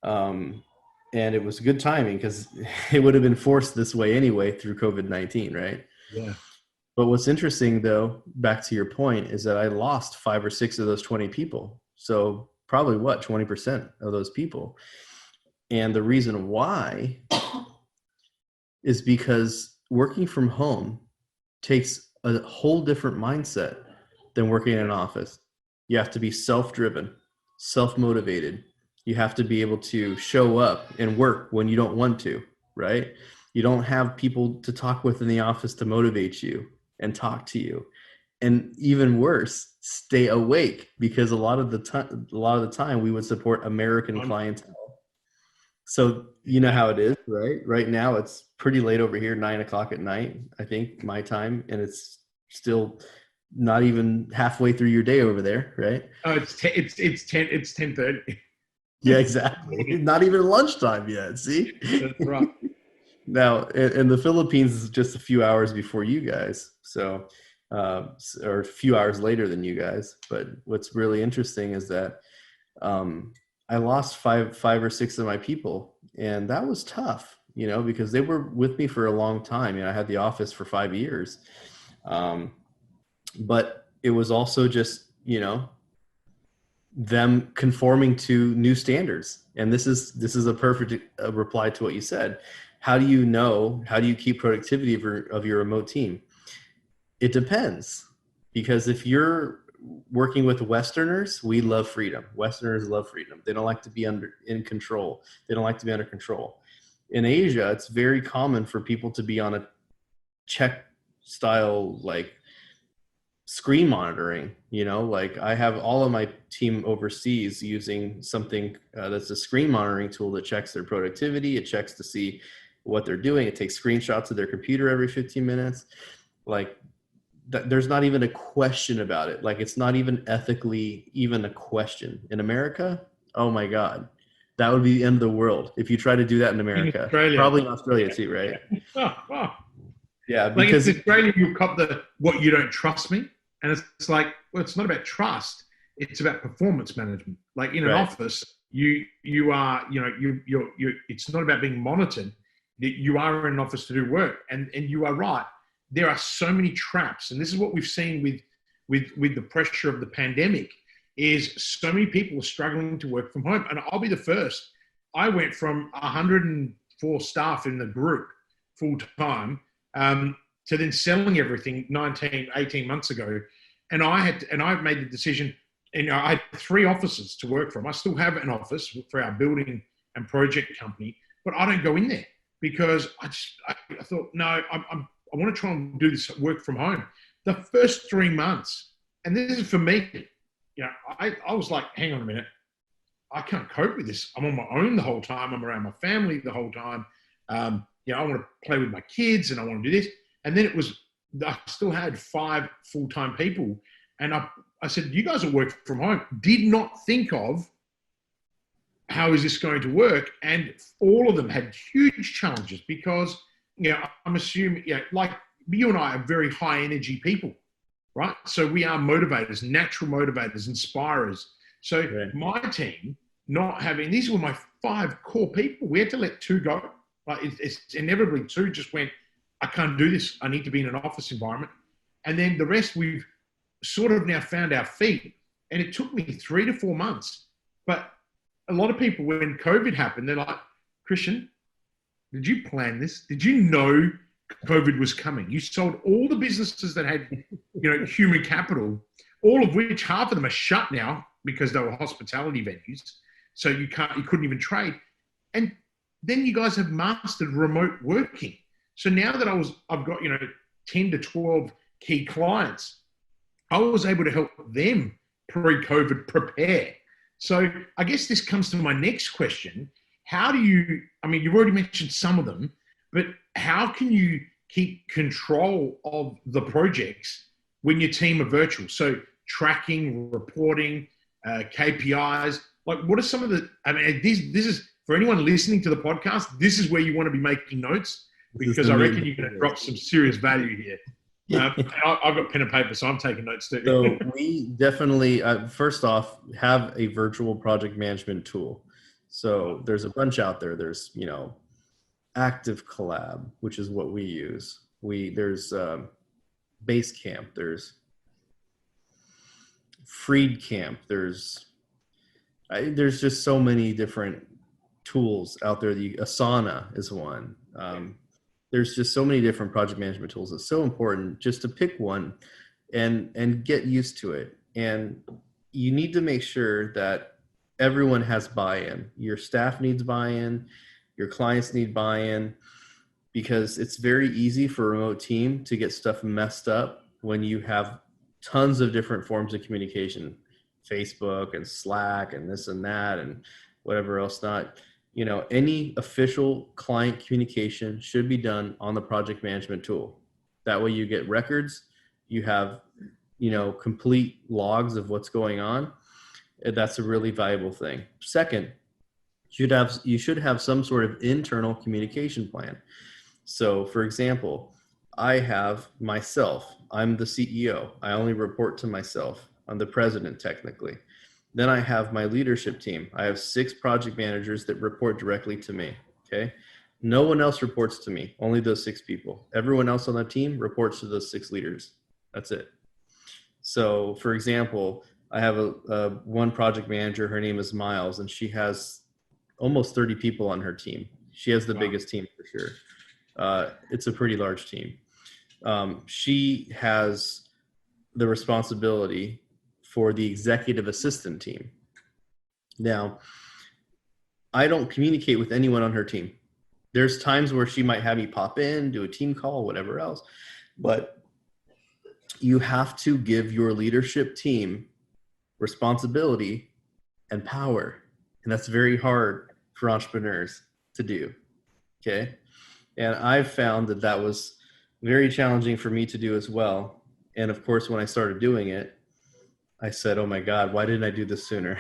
Speaker 2: And it was good timing, because it would have been forced this way anyway through COVID-19, right? Yeah. But what's interesting, though, back to your point, is that I lost 5 or 6 of those 20 people. So probably 20% of those people. And the reason why is because working from home takes a whole different mindset than working in an office. You have to be self-driven, self-motivated. You have to be able to show up and work when you don't want to, right? You don't have people to talk with in the office to motivate you and talk to you. And even worse, stay awake, because a lot of the time we would support American clientele. So you know how it is, right? Right now it's pretty late over here, 9 o'clock at night, I think, my time, and it's still not even halfway through your day over there, right?
Speaker 1: Oh, it's 10:30.
Speaker 2: Yeah, exactly. Not even lunchtime yet. See?
Speaker 1: That's right.
Speaker 2: Now, in the Philippines, is just a few hours before you guys. So, or a few hours later than you guys. But what's really interesting is that I lost five or six of my people, and that was tough, because they were with me for a long time. I had the office for 5 years, but it was also just, them conforming to new standards. And this is a perfect reply to what you said. How do you keep productivity of your remote team? It depends, because if you're working with Westerners, we love freedom. Westerners love freedom. They don't like to be in control. They don't like to be under control. In Asia, it's very common for people to be on a Czech style, like screen monitoring. Like I have all of my team overseas using something that's a screen monitoring tool that checks their productivity. It checks to see what they're doing. It takes screenshots of their computer every 15 minutes. Like there's not even a question about it. Like it's not even ethically even a question. In America, oh my God, that would be the end of the world if you try to do that in America. Probably in Australia too, right?
Speaker 1: Oh.
Speaker 2: Yeah,
Speaker 1: because like in Australia, you cop what you don't trust me. And it's like, well, it's not about trust. It's about performance management. Like in an office, you are, it's not about being monitored. You are in an office to do work. And you are right. There are so many traps. And this is what we've seen with the pressure of the pandemic is so many people are struggling to work from home. And I'll be the first. I went from 104 staff in the group full time to then selling everything 18 months ago. And I've made the decision, I had 3 offices to work from. I still have an office for our building and project company, but I don't go in there because I thought, no, I want to try and do this work from home. The first 3 months, and this is for me, I was like, hang on a minute. I can't cope with this. I'm on my own the whole time. I'm around my family the whole time. I want to play with my kids and I want to do this. And then I still had 5 full-time people. And I said, you guys will work from home. Did not think of how is this going to work. And all of them had huge challenges because, I'm assuming, like you and I are very high energy people, right? So we are motivators, natural motivators, inspirers. So my team not having, these were my 5 core people. We had to let 2 go. Like it's inevitably 2 just went, I can't do this. I need to be in an office environment. And then the rest, we've sort of now found our feet. And it took me 3 to 4 months. But a lot of people, when COVID happened, they're like, Kristian, did you plan this? Did you know COVID was coming? You sold all the businesses that had, human capital, all of which half of them are shut now because they were hospitality venues. So you couldn't even trade. And then you guys have mastered remote working. So now that I've got, 10 to 12 key clients, I was able to help them pre-COVID prepare. So I guess this comes to my next question. How do you, you've already mentioned some of them, but how can you keep control of the projects when your team are virtual? So tracking, reporting, KPIs, like what are some of the, this is, for anyone listening to the podcast, this is where you want to be making notes because I reckon you're going to drop some serious value here. I've got pen and paper, so I'm taking notes too.
Speaker 2: So we definitely, first off, have a virtual project management tool. So there's a bunch out there. There's, Active Collab, which is what we use. There's Basecamp. There's Freedcamp. There's just so many different tools out there. Asana is one. There's just so many different project management tools. It's so important just to pick one and get used to it. And you need to make sure that everyone has buy-in. Your staff needs buy-in. Your clients need buy-in, because it's very easy for a remote team to get stuff messed up when you have tons of different forms of communication, Facebook and Slack and this and that and whatever else not. any official client communication should be done on the project management tool. That way you get records, you have, complete logs of what's going on. That's a really valuable thing. Second, you should have some sort of internal communication plan. So for example, I have myself, I'm the CEO. I only report to myself. I'm the president technically. Then I have my leadership team. I have 6 project managers that report directly to me. Okay. No one else reports to me, only those 6 people. Everyone else on the team reports to those 6 leaders. That's it. So for example, I have a one project manager, her name is Miles, and she has almost 30 people on her team. She has the biggest team for sure. It's a pretty large team. She has the responsibility for the executive assistant team. Now, I don't communicate with anyone on her team. There's times where she might have me pop in, do a team call, whatever else, but you have to give your leadership team responsibility and power. And that's very hard for entrepreneurs to do. Okay. And I've found that was very challenging for me to do as well. And of course, when I started doing it, I said, oh my God, why didn't I do this sooner?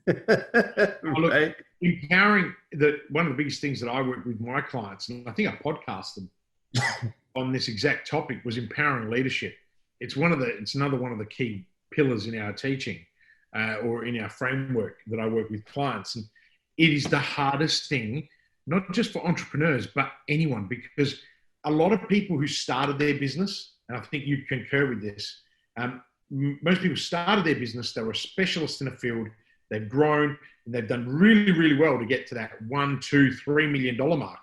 Speaker 1: Right? Empowering, one of the biggest things that I work with my clients, and I think I podcast them on this exact topic, was empowering leadership. It's another one of the key pillars in our teaching or in our framework that I work with clients. And it is the hardest thing, not just for entrepreneurs, but anyone, because a lot of people who started their business, and I think you concur with this, most people started their business, they were a specialist in a field, they've grown, and they've done really, really well to get to that $1, $2, $3 million mark.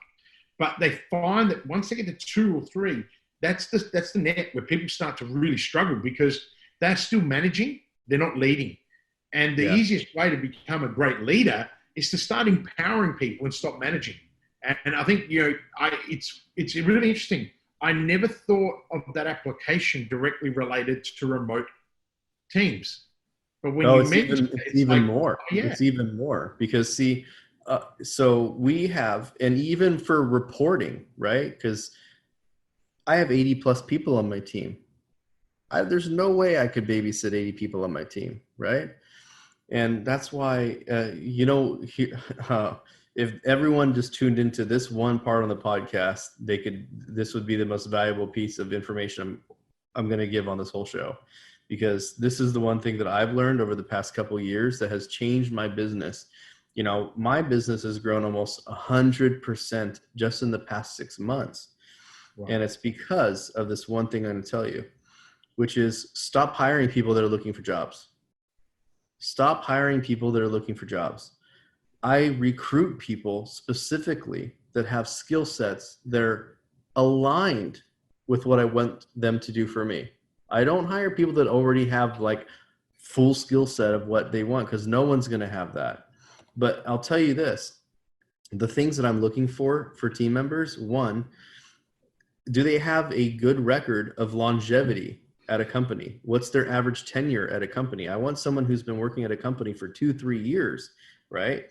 Speaker 1: But they find that once they get to 2 or 3, that's the net where people start to really struggle because they're still managing, they're not leading. And the easiest way to become a great leader is to start empowering people and stop managing. And I think, it's really interesting. I never thought of that application directly related to remote teams. But when you mentioned
Speaker 2: it's even more. Yeah. It's even more because so we have, and even for reporting, right? Because I have 80 plus people on my team. There's no way I could babysit 80 people on my team, right? And that's why, if everyone just tuned into this one part on the podcast, this would be the most valuable piece of information I'm going to give on this whole show, because this is the one thing that I've learned over the past couple of years that has changed my business. My business has grown almost 100% just in the past 6 months. Wow. And it's because of this one thing I'm going to tell you, which is stop hiring people that are looking for jobs. Stop hiring people that are looking for jobs. I recruit people specifically that have skill sets that are aligned with what I want them to do for me. I don't hire people that already have like full skill set of what they want, because no one's going to have that. But I'll tell you this, the things that I'm looking for team members: 1, do they have a good record of longevity at a company? What's their average tenure at a company? I want someone who's been working at a company for 2-3 years, right?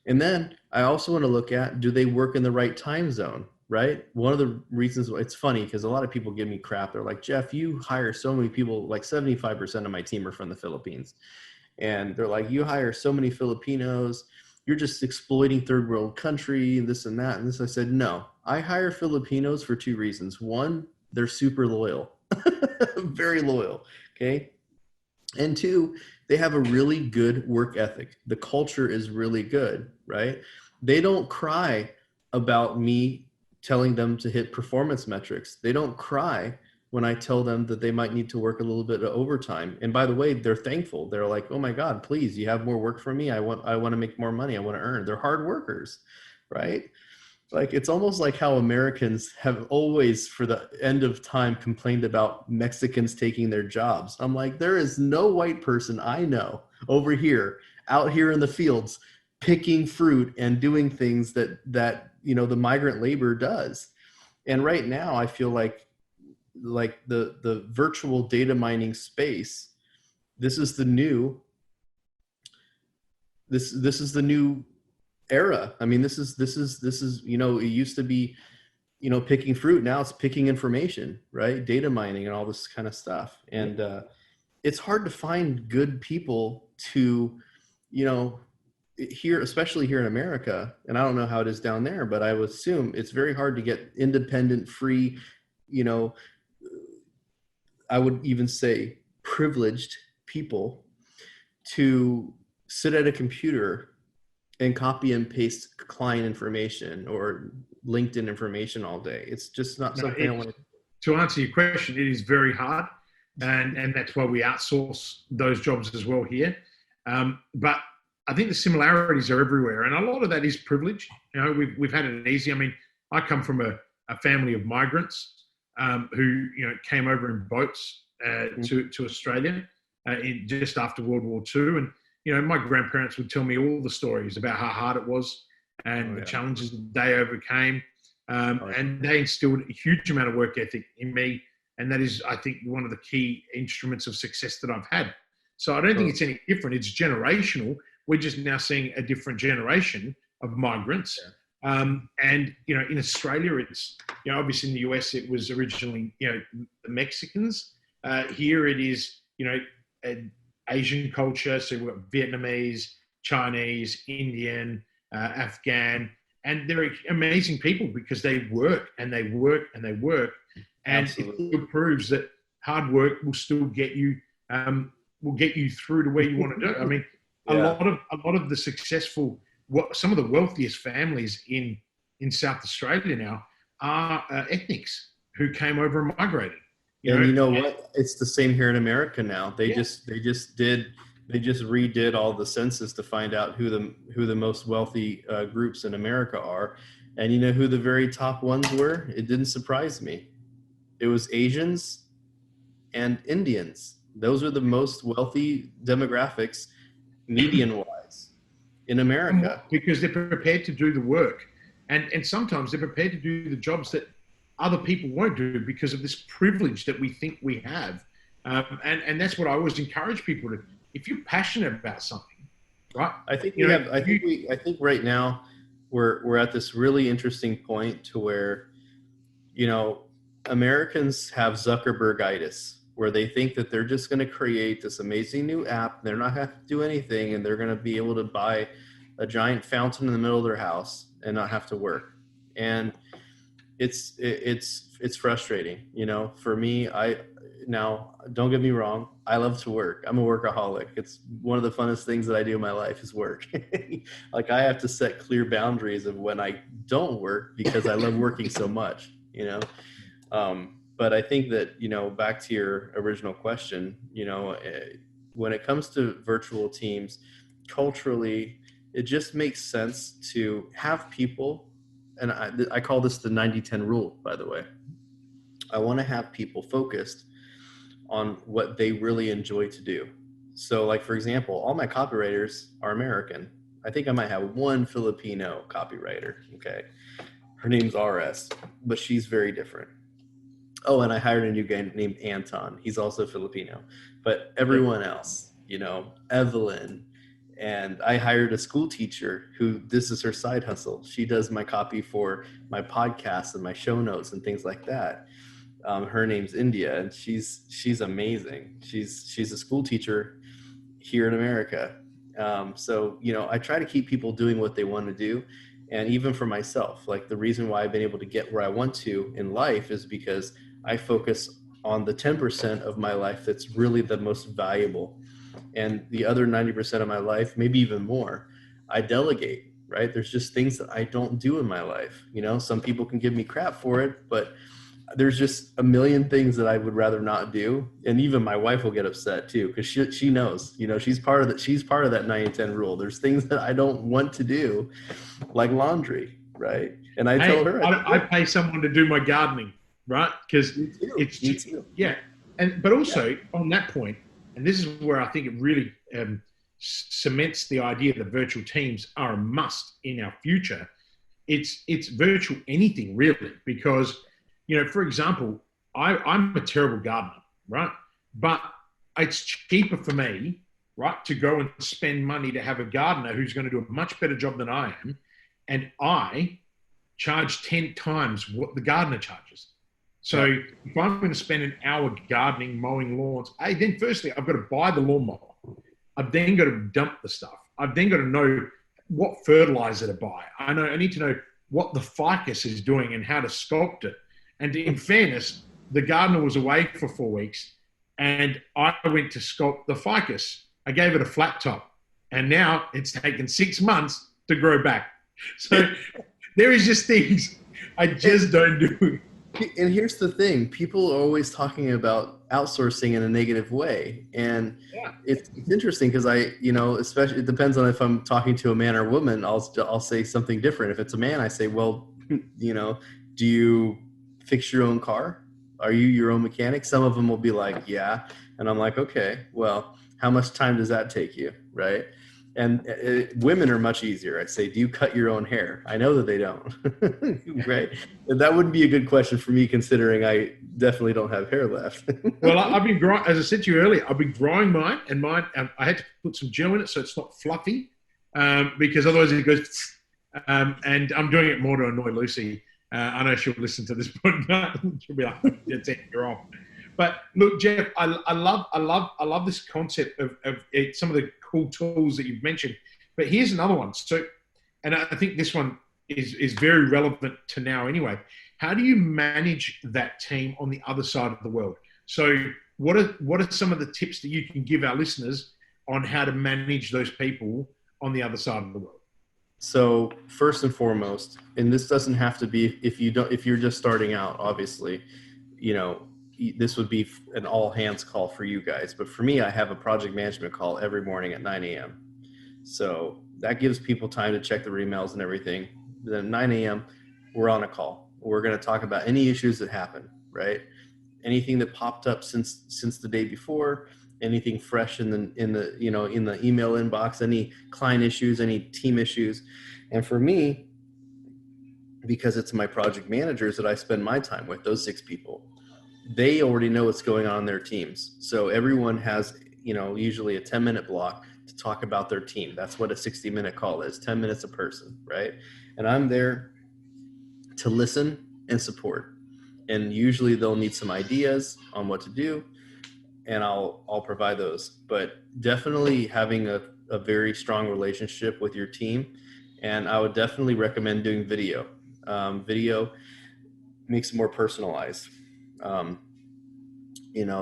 Speaker 2: And then I also want to look at, do they work in the right time zone, right? One of the reasons, it's funny because a lot of people give me crap. They're like, Jeff, you hire so many people, like 75% of my team are from the Philippines. And they're like, you hire so many Filipinos, you're just exploiting third world country and this and that. And this, I said, no, I hire Filipinos for 2 reasons. 1, they're super loyal, very loyal. Okay. And 2, they have a really good work ethic. The culture is really good, right? They don't cry about me telling them to hit performance metrics. They don't cry when I tell them that they might need to work a little bit of overtime. And by the way, they're thankful. They're like, oh my God, please, you have more work for me. I want to make more money. I want to earn. They're hard workers, right? Like, it's almost like how Americans have always, for the end of time, complained about Mexicans taking their jobs. I'm like, there is no white person I know over here, out here in the fields, picking fruit and doing things that the migrant labor does. And right now, I feel like the virtual data mining space, this is the new era. I mean, this is, it used to be, picking fruit. Now it's picking information, right? Data mining and all this kind of stuff. And it's hard to find good people to, here, especially here in America. And I don't know how it is down there, but I would assume it's very hard to get independent, free, I would even say privileged people to sit at a computer and copy and paste client information or LinkedIn information all day. It's just not something I want to.
Speaker 1: To answer your question, it is very hard. And that's why we outsource those jobs as well here. But I think the similarities are everywhere. And a lot of that is privilege. We've had it easy. I mean, I come from a family of migrants who, came over in boats to Australia just after World War II. And, my grandparents would tell me all the stories about how hard it was and the challenges that they overcame. And they instilled a huge amount of work ethic in me. And that is, I think, one of the key instruments of success that I've had. So I don't think it's any different. It's generational. We're just now seeing a different generation of migrants. And, in Australia, it's, obviously in the US, it was originally, the Mexicans. Here it is, Asian culture. So we've got Vietnamese, Chinese, Indian, Afghan, and they're amazing people because they work and they work and they work. And it proves that hard work will still get you, through to where you want to do. I mean, a lot of the successful, some of the wealthiest families in South Australia now are ethnics who came over and migrated.
Speaker 2: What? It's the same here in America now. They just redid all the census to find out who the most wealthy groups in America are. And you know who the very top ones were? It didn't surprise me. It was Asians and Indians. Those are the most wealthy demographics, median-wise, in America.
Speaker 1: Because they're prepared to do the work. And sometimes they're prepared to do the jobs that other people won't do because of this privilege that we think we have. And that's what I always encourage people to. If you're passionate about something, right?
Speaker 2: I think right now we're at this really interesting point to where, Americans have Zuckerbergitis, where they think that they're just going to create this amazing new app. They're not have to do anything, and they're going to be able to buy a giant fountain in the middle of their house and not have to work. And it's frustrating, for me. Now, don't get me wrong, I love to work. I'm a workaholic. It's one of the funnest things that I do in my life is work. Like, I have to set clear boundaries of when I don't work because I love working so much, But I think that, back to your original question, when it comes to virtual teams, culturally, it just makes sense to have people, and I call this the 90-10 rule, by the way. I want to have people focused on what they really enjoy to do. So, like, for example, all my copywriters are American. I think I might have one Filipino copywriter, okay? Her name's RS, but she's very different. Oh, and I hired a new guy named Anton. He's also Filipino. But everyone else, Evelyn, and I hired a school teacher who, this is her side hustle. She does my copy for my podcasts and my show notes and things like that. Her name's India, and she's amazing. She's a school teacher here in America. So, I try to keep people doing what they want to do. And even for myself, like, the reason why I've been able to get where I want to in life is because I focus on the 10% of my life that's really the most valuable. And the other 90% of my life, maybe even more, I delegate, right? There's just things that I don't do in my life. Some people can give me crap for it, but there's just a million things that I would rather not do. And even my wife will get upset too, because she knows, she's part of that 90-10 rule. There's things that I don't want to do, like laundry, right? And I tell her,
Speaker 1: I pay someone to do my gardening, right? Because it's yeah. But also on that point, and this is where I think it really cements the idea that virtual teams are a must in our future. It's virtual anything really, because for example, I'm a terrible gardener, right? But it's cheaper for me right, to go and spend money to have a gardener who's going to do a much better job than I am, and I charge 10 times what the gardener charges. So if I'm going to spend an hour gardening, mowing lawns, then firstly, I've got to buy the lawnmower. I've then got to dump the stuff. I've then got to know what fertilizer to buy. I need to know what the ficus is doing and how to sculpt it. And in fairness, the gardener was away for 4 weeks, and I went to sculpt the ficus. I gave it a flat top, and now it's taken 6 months to grow back. So there is just things I just don't do.
Speaker 2: And here's the thing. People are always talking about outsourcing in a negative way. And it's interesting because especially it depends on if I'm talking to a man or woman, I'll say something different. If it's a man, I say, well, do you fix your own car? Are you your own mechanic? Some of them will be like, yeah. And I'm like, okay, well, how much time does that take you? Right. And women are much easier. I say, do you cut your own hair? I know that they don't, right? And that wouldn't be a good question for me, considering I definitely don't have hair left.
Speaker 1: Well, I've been growing, as I said to you earlier, I've been growing mine, and I had to put some gel in it so it's not fluffy, because otherwise it goes. And I'm doing it more to annoy Lucy. I know she'll listen to this podcast. She'll be like, "That's it, you're off." But look, Jeff, I love this concept of some of the cool tools that you've mentioned. But here's another one. So, and I think this one is very relevant to now anyway. How do you manage that team on the other side of the world? So what are some of the tips that you can give our listeners on how to manage those people on the other side of the world?
Speaker 2: So first and foremost, and this doesn't have to be if you're just starting out, obviously, this would be an all hands call for you guys. But for me, I have a project management call every morning at 9 a.m. So that gives people time to check their emails and everything. Then at 9 a.m., we're on a call. We're going to talk about any issues that happen, right? Anything that popped up since the day before, anything fresh in the email inbox, any client issues, any team issues. And for me, because it's my project managers that I spend my time with, those 6 people, they already know what's going on in their teams. So everyone has, usually a 10-minute block to talk about their team. That's what a 60-minute call is, 10 minutes a person, right? And I'm there to listen and support. And usually they'll need some ideas on what to do, and I'll provide those. But definitely having a very strong relationship with your team. And I would definitely recommend doing video. Video makes it more personalized.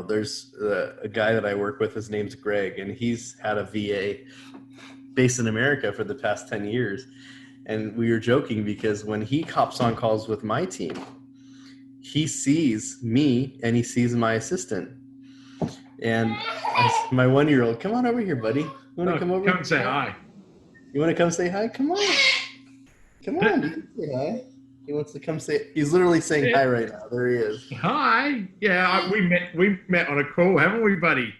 Speaker 2: There's a guy that I work with, his name's Greg, and he's had a VA based in America for the past 10 years. And we were joking because when he hops on calls with my team, he sees me and he sees my assistant. And my 1-year-old, come on over here, buddy. You want to come over?
Speaker 1: Come and say hi.
Speaker 2: You want to come say hi? Come on. Come on. You can say hi. He wants to come say. He's literally saying hi right now. There he is.
Speaker 1: Hi. Yeah, we met on a call, haven't we, buddy?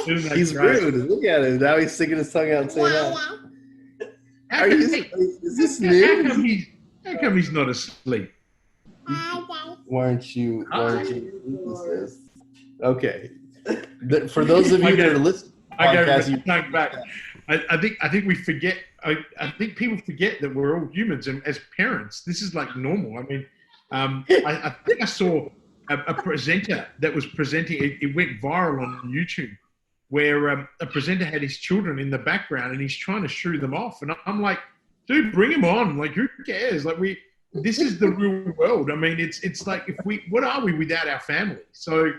Speaker 2: He's
Speaker 1: great?
Speaker 2: rude. Look at him. Now he's sticking his tongue out and saying hi. Is this new?
Speaker 1: How come he's not asleep?
Speaker 2: Why aren't you this? Okay. For those of you that are listening,
Speaker 1: I go tongue back. I think we forget. I think people forget that we're all humans, and as parents, this is like normal. I mean, I think I saw a presenter that was presenting. It went viral on YouTube, where a presenter had his children in the background, and he's trying to shoo them off. And I'm like, dude, bring him on. Like, who cares? Like, this is the real world. I mean, it's like, what are we without our family? So.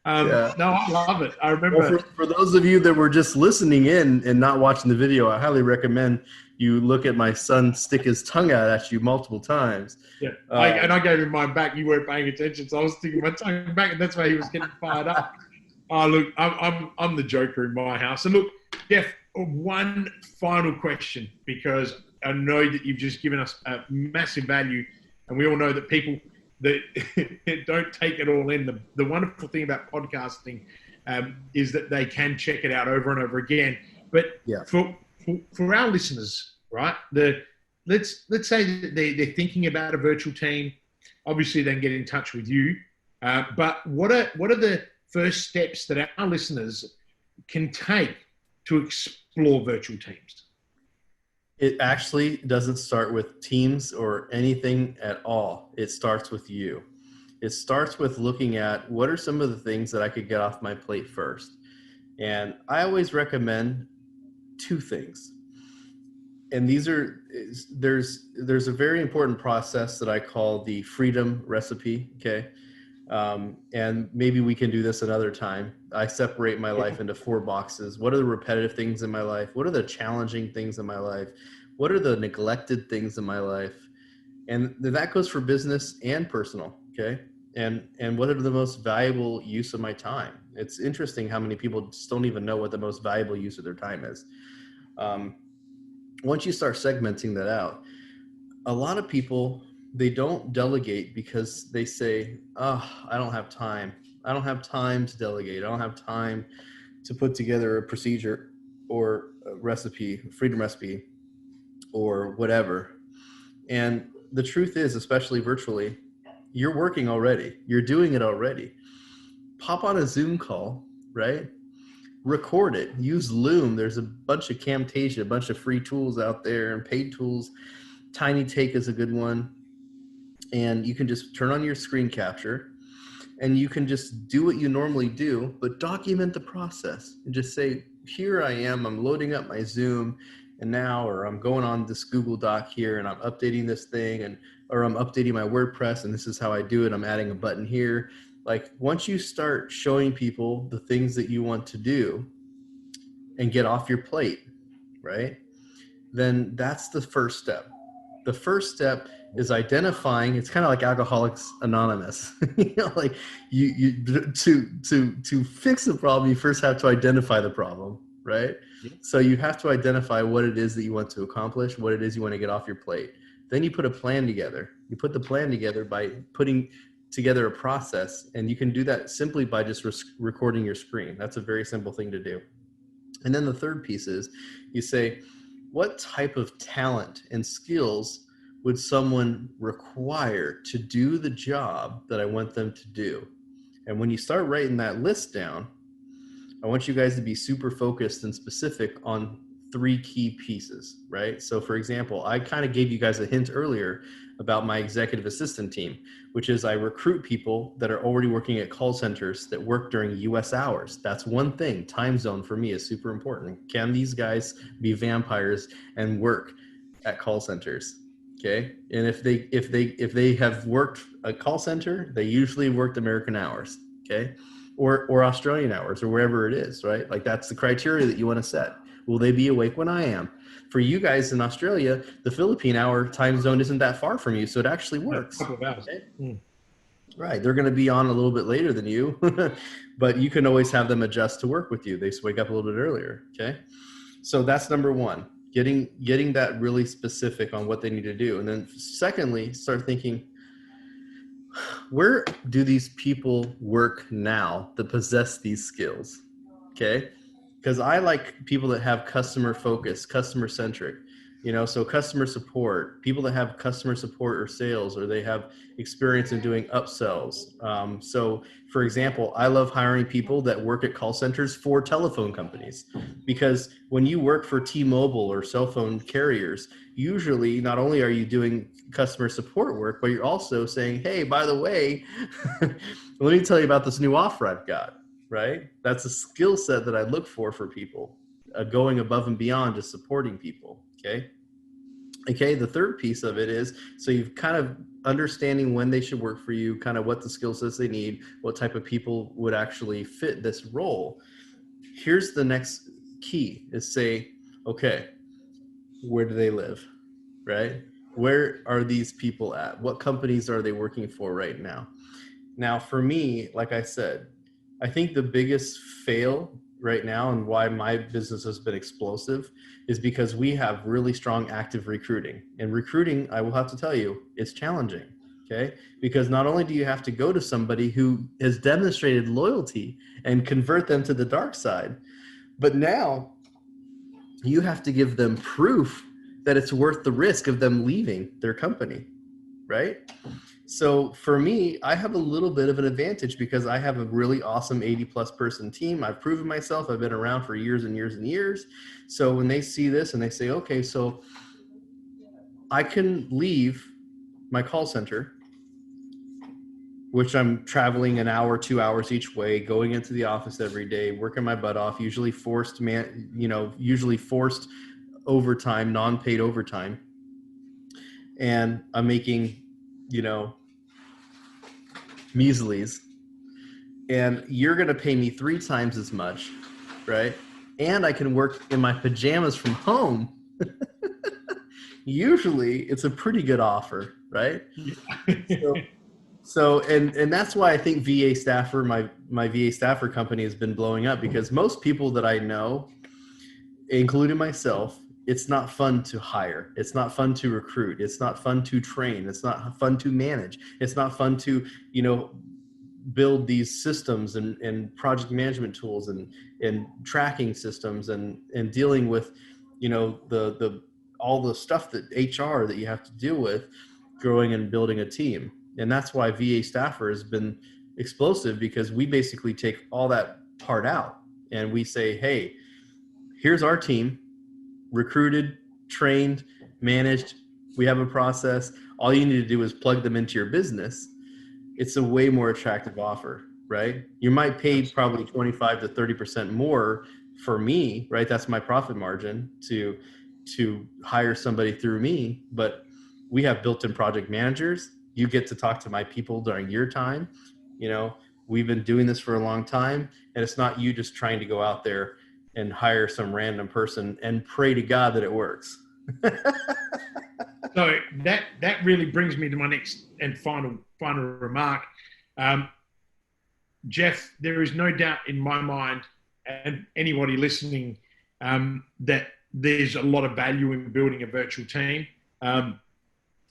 Speaker 1: No, I love it. I remember.
Speaker 2: Well, for those of you that were just listening in and not watching the video, I highly recommend you look at my son stick his tongue out at you multiple times.
Speaker 1: Yeah, and I gave him mine back. You weren't paying attention, so I was sticking my tongue back, and that's why he was getting fired up. Look, I'm the joker in my house. And look, Jeff, one final question, because I know that you've just given us a massive value, and we all know that people that don't take it all in. The wonderful thing about podcasting is that they can check it out over and over again. But for our listeners, right? Let's say that they're thinking about a virtual team. Obviously, they can get in touch with you. But what are the first steps that our listeners can take to explore virtual teams?
Speaker 2: It actually doesn't start with teams or anything at all. It starts with you. It starts with looking at what are some of the things that I could get off my plate first. And I always recommend two things. And there's a very important process that I call the freedom recipe. Okay. And maybe we can do this another time. I separate my life into 4 boxes. What are the repetitive things in my life? What are the challenging things in my life? What are the neglected things in my life? And that goes for business and personal. Okay. And what are the most valuable use of my time? It's interesting how many people just don't even know what the most valuable use of their time is. Once you start segmenting that out, a lot of people, they don't delegate because they say, oh, I don't have time. I don't have time to delegate. I don't have time to put together a procedure or a recipe, a freedom recipe, or whatever. And the truth is, especially virtually, you're working already. You're doing it already. Pop on a Zoom call, right? Record it. Use Loom. There's a bunch of Camtasia, a bunch of free tools out there and paid tools. Tiny Take is a good one. And you can just turn on your screen capture and you can just do what you normally do, but document the process and just say, here I am, I'm loading up my Zoom and now, or I'm going on this Google Doc here and I'm updating this thing or I'm updating my WordPress and this is how I do it. I'm adding a button here. Like once you start showing people the things that you want to do and get off your plate, right? Then that's the first step. The first step is identifying. It's kind of like Alcoholics Anonymous. Like you to fix the problem, you first have to identify the problem, right? Yeah. So you have to identify what it is that you want to accomplish, what it is you want to get off your plate. Then you put a plan together. You put the plan together by putting together a process, and you can do that simply by just recording your screen. That's a very simple thing to do. And then the third piece is you say, what type of talent and skills would someone require to do the job that I want them to do? And when you start writing that list down, I want you guys to be super focused and specific on 3 key pieces, right? So for example, I kind of gave you guys a hint earlier about my executive assistant team, which is I recruit people that are already working at call centers that work during US hours. That's one thing. Time zone for me is super important. Can these guys be vampires and work at call centers? Okay. And if they have worked a call center, they usually worked American hours. Okay. Or Australian hours or wherever it is, right? Like that's the criteria that you want to set. Will they be awake when I am? For you guys in Australia, the Philippine hour time zone isn't that far from you, so it actually works. Okay? Right. They're going to be on a little bit later than you, but you can always have them adjust to work with you. They just wake up a little bit earlier. Okay. So that's number one, getting that really specific on what they need to do. And then secondly, start thinking, where do these people work now that possess these skills? Okay. Because I like people that have customer focus, customer centric, so customer support, people that have customer support or sales, or they have experience in doing upsells. So for example, I love hiring people that work at call centers for telephone companies, because when you work for T-Mobile or cell phone carriers, usually not only are you doing customer support work, but you're also saying, hey, by the way, let me tell you about this new offer I've got. Right? That's a skill set that I look for people, going above and beyond just supporting people. Okay. The third piece of it is, so you've kind of understanding when they should work for you, kind of what the skill sets they need, what type of people would actually fit this role. Here's the next key is say, okay, where do they live? Right? Where are these people at? What companies are they working for right now? Now, for me, like I said, I think the biggest fail right now and why my business has been explosive is because we have really strong active recruiting. And recruiting, I will have to tell you, is challenging, okay? Because not only do you have to go to somebody who has demonstrated loyalty and convert them to the dark side, but now you have to give them proof that it's worth the risk of them leaving their company, right? So for me, I have a little bit of an advantage because I have a really awesome 80 plus person team. I've proven myself. I've been around for years and years and years. So when they see this and they say, okay, so I can leave my call center, which I'm traveling an hour, 2 hours each way, going into the office every day, working my butt off, usually forced overtime, non-paid overtime. And I'm making, measlies. And you're going to pay me 3 times as much, right? And I can work in my pajamas from home. Usually it's a pretty good offer, right? So that's why I think VA staffer, my VA staffer company has been blowing up, because most people that I know, including myself, it's not fun to hire. It's not fun to recruit. It's not fun to train. It's not fun to manage. It's not fun to, build these systems and project management tools and tracking systems and dealing with, the all the stuff that HR that you have to deal with growing and building a team. And that's why VA staffer has been explosive, because we basically take all that part out and we say, hey, here's our team, recruited, trained, managed. We have a process. All you need to do is plug them into your business. It's a way more attractive offer, right? You might pay probably 25 to 30% more for me, right? That's my profit margin to hire somebody through me, but we have built-in project managers. You get to talk to my people during your time. We've been doing this for a long time, and it's not you just trying to go out there and hire some random person and pray to God that it works.
Speaker 1: So that really brings me to my next and final remark. Jeff, there is no doubt in my mind, and anybody listening, that there's a lot of value in building a virtual team.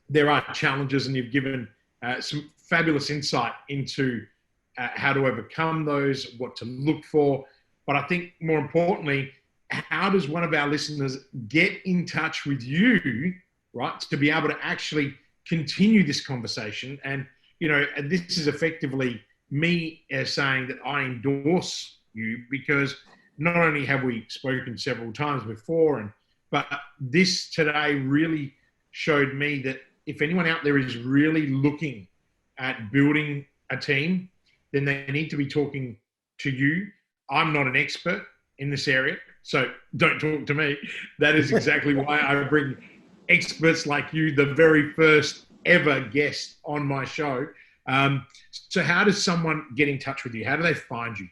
Speaker 1: There are challenges, and you've given some fabulous insight into how to overcome those, what to look for. But I think more importantly, how does one of our listeners get in touch with you, right, to be able to actually continue this conversation? And, this is effectively me saying that I endorse you, because not only have we spoken several times before, but this today really showed me that if anyone out there is really looking at building a team, then they need to be talking to you. I'm not an expert in this area, so don't talk to me. That is exactly why I bring experts like you, the very first ever guest on my show. So how does someone get in touch with you? How do they find you?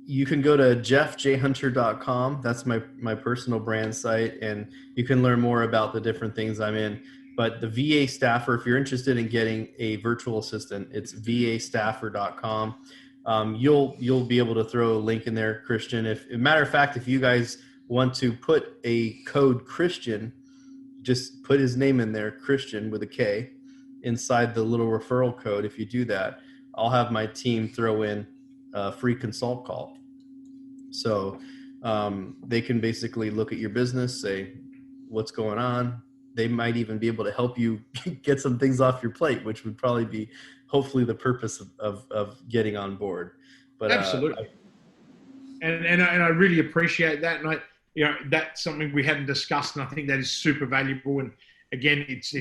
Speaker 2: You can go to jeffjhunter.com. That's my personal brand site, and you can learn more about the different things I'm in. But the VA staffer, if you're interested in getting a virtual assistant, it's vastaffer.com. You'll be able to throw a link in there, Kristian. If matter of fact, if you guys want to put a code Kristian, just put his name in there, Kristian with a K, inside the little referral code. If you do that, I'll have my team throw in a free consult call. So they can basically look at your business, say what's going on. They might even be able to help you get some things off your plate, which would probably be hopefully the purpose of getting on board. But
Speaker 1: absolutely. And I really appreciate that. And that's something we hadn't discussed, and I think that is super valuable. And again, if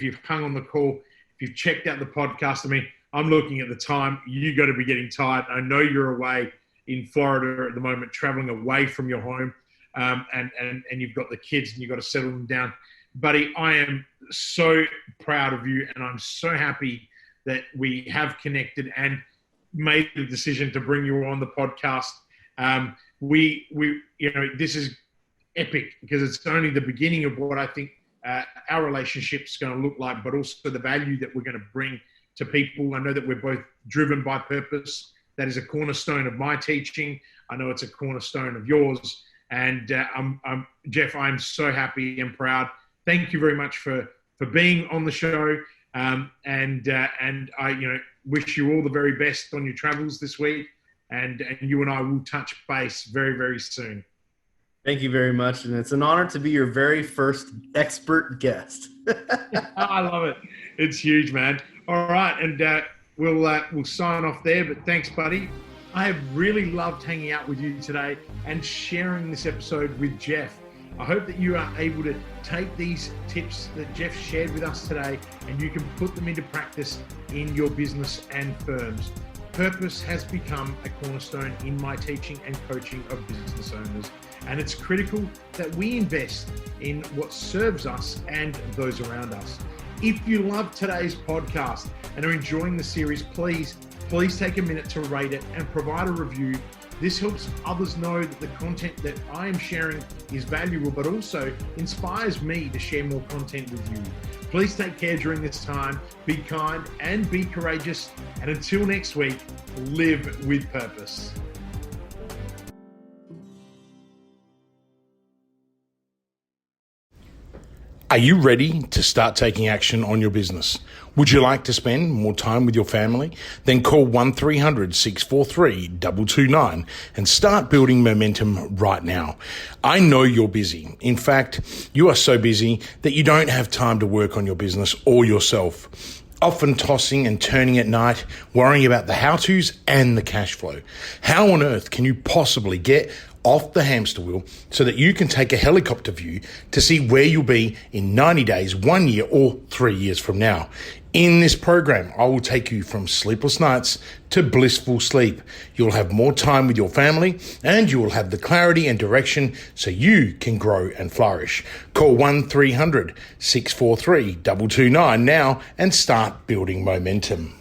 Speaker 1: you've hung on the call, if you've checked out the podcast, I mean, I'm looking at the time. You got to be getting tired. I know you're away in Florida at the moment, traveling away from your home, and you've got the kids and you've got to settle them down. Buddy, I am so proud of you, and I'm so happy that we have connected and made the decision to bring you on the podcast. This is epic, because it's only the beginning of what I think our relationship's going to look like, but also the value that we're going to bring to people. I know that we're both driven by purpose. That is a cornerstone of my teaching. I know it's a cornerstone of yours. And Jeff, I'm so happy and proud. Thank you very much for being on the show. And I wish you all the very best on your travels this week. And you and I will touch base very, very soon.
Speaker 2: Thank you very much. And it's an honor to be your very first expert guest.
Speaker 1: I love it. It's huge, man. All right, and we'll sign off there. But thanks, buddy. I have really loved hanging out with you today and sharing this episode with Jeff. I hope that you are able to take these tips that Jeff shared with us today and you can put them into practice in your business and firms. Purpose has become a cornerstone in my teaching and coaching of business owners, and it's critical that we invest in what serves us and those around us. If you love today's podcast and are enjoying the series, please take a minute to rate it and provide a review. This helps others know that the content that I am sharing is valuable, but also inspires me to share more content with you. Please take care during this time, be kind and be courageous. And until next week, live with purpose. Are you ready to start taking action on your business? Would you like to spend more time with your family? Then call 1300-643-229 and start building momentum right now. I know you're busy. In fact, you are so busy that you don't have time to work on your business or yourself. Often tossing and turning at night, worrying about the how-tos and the cash flow. How on earth can you possibly get off the hamster wheel so that you can take a helicopter view to see where you'll be in 90 days, 1 year, or 3 years from now? In this program, I will take you from sleepless nights to blissful sleep. You'll have more time with your family and you will have the clarity and direction so you can grow and flourish. Call 1300-643-229 now and start building momentum.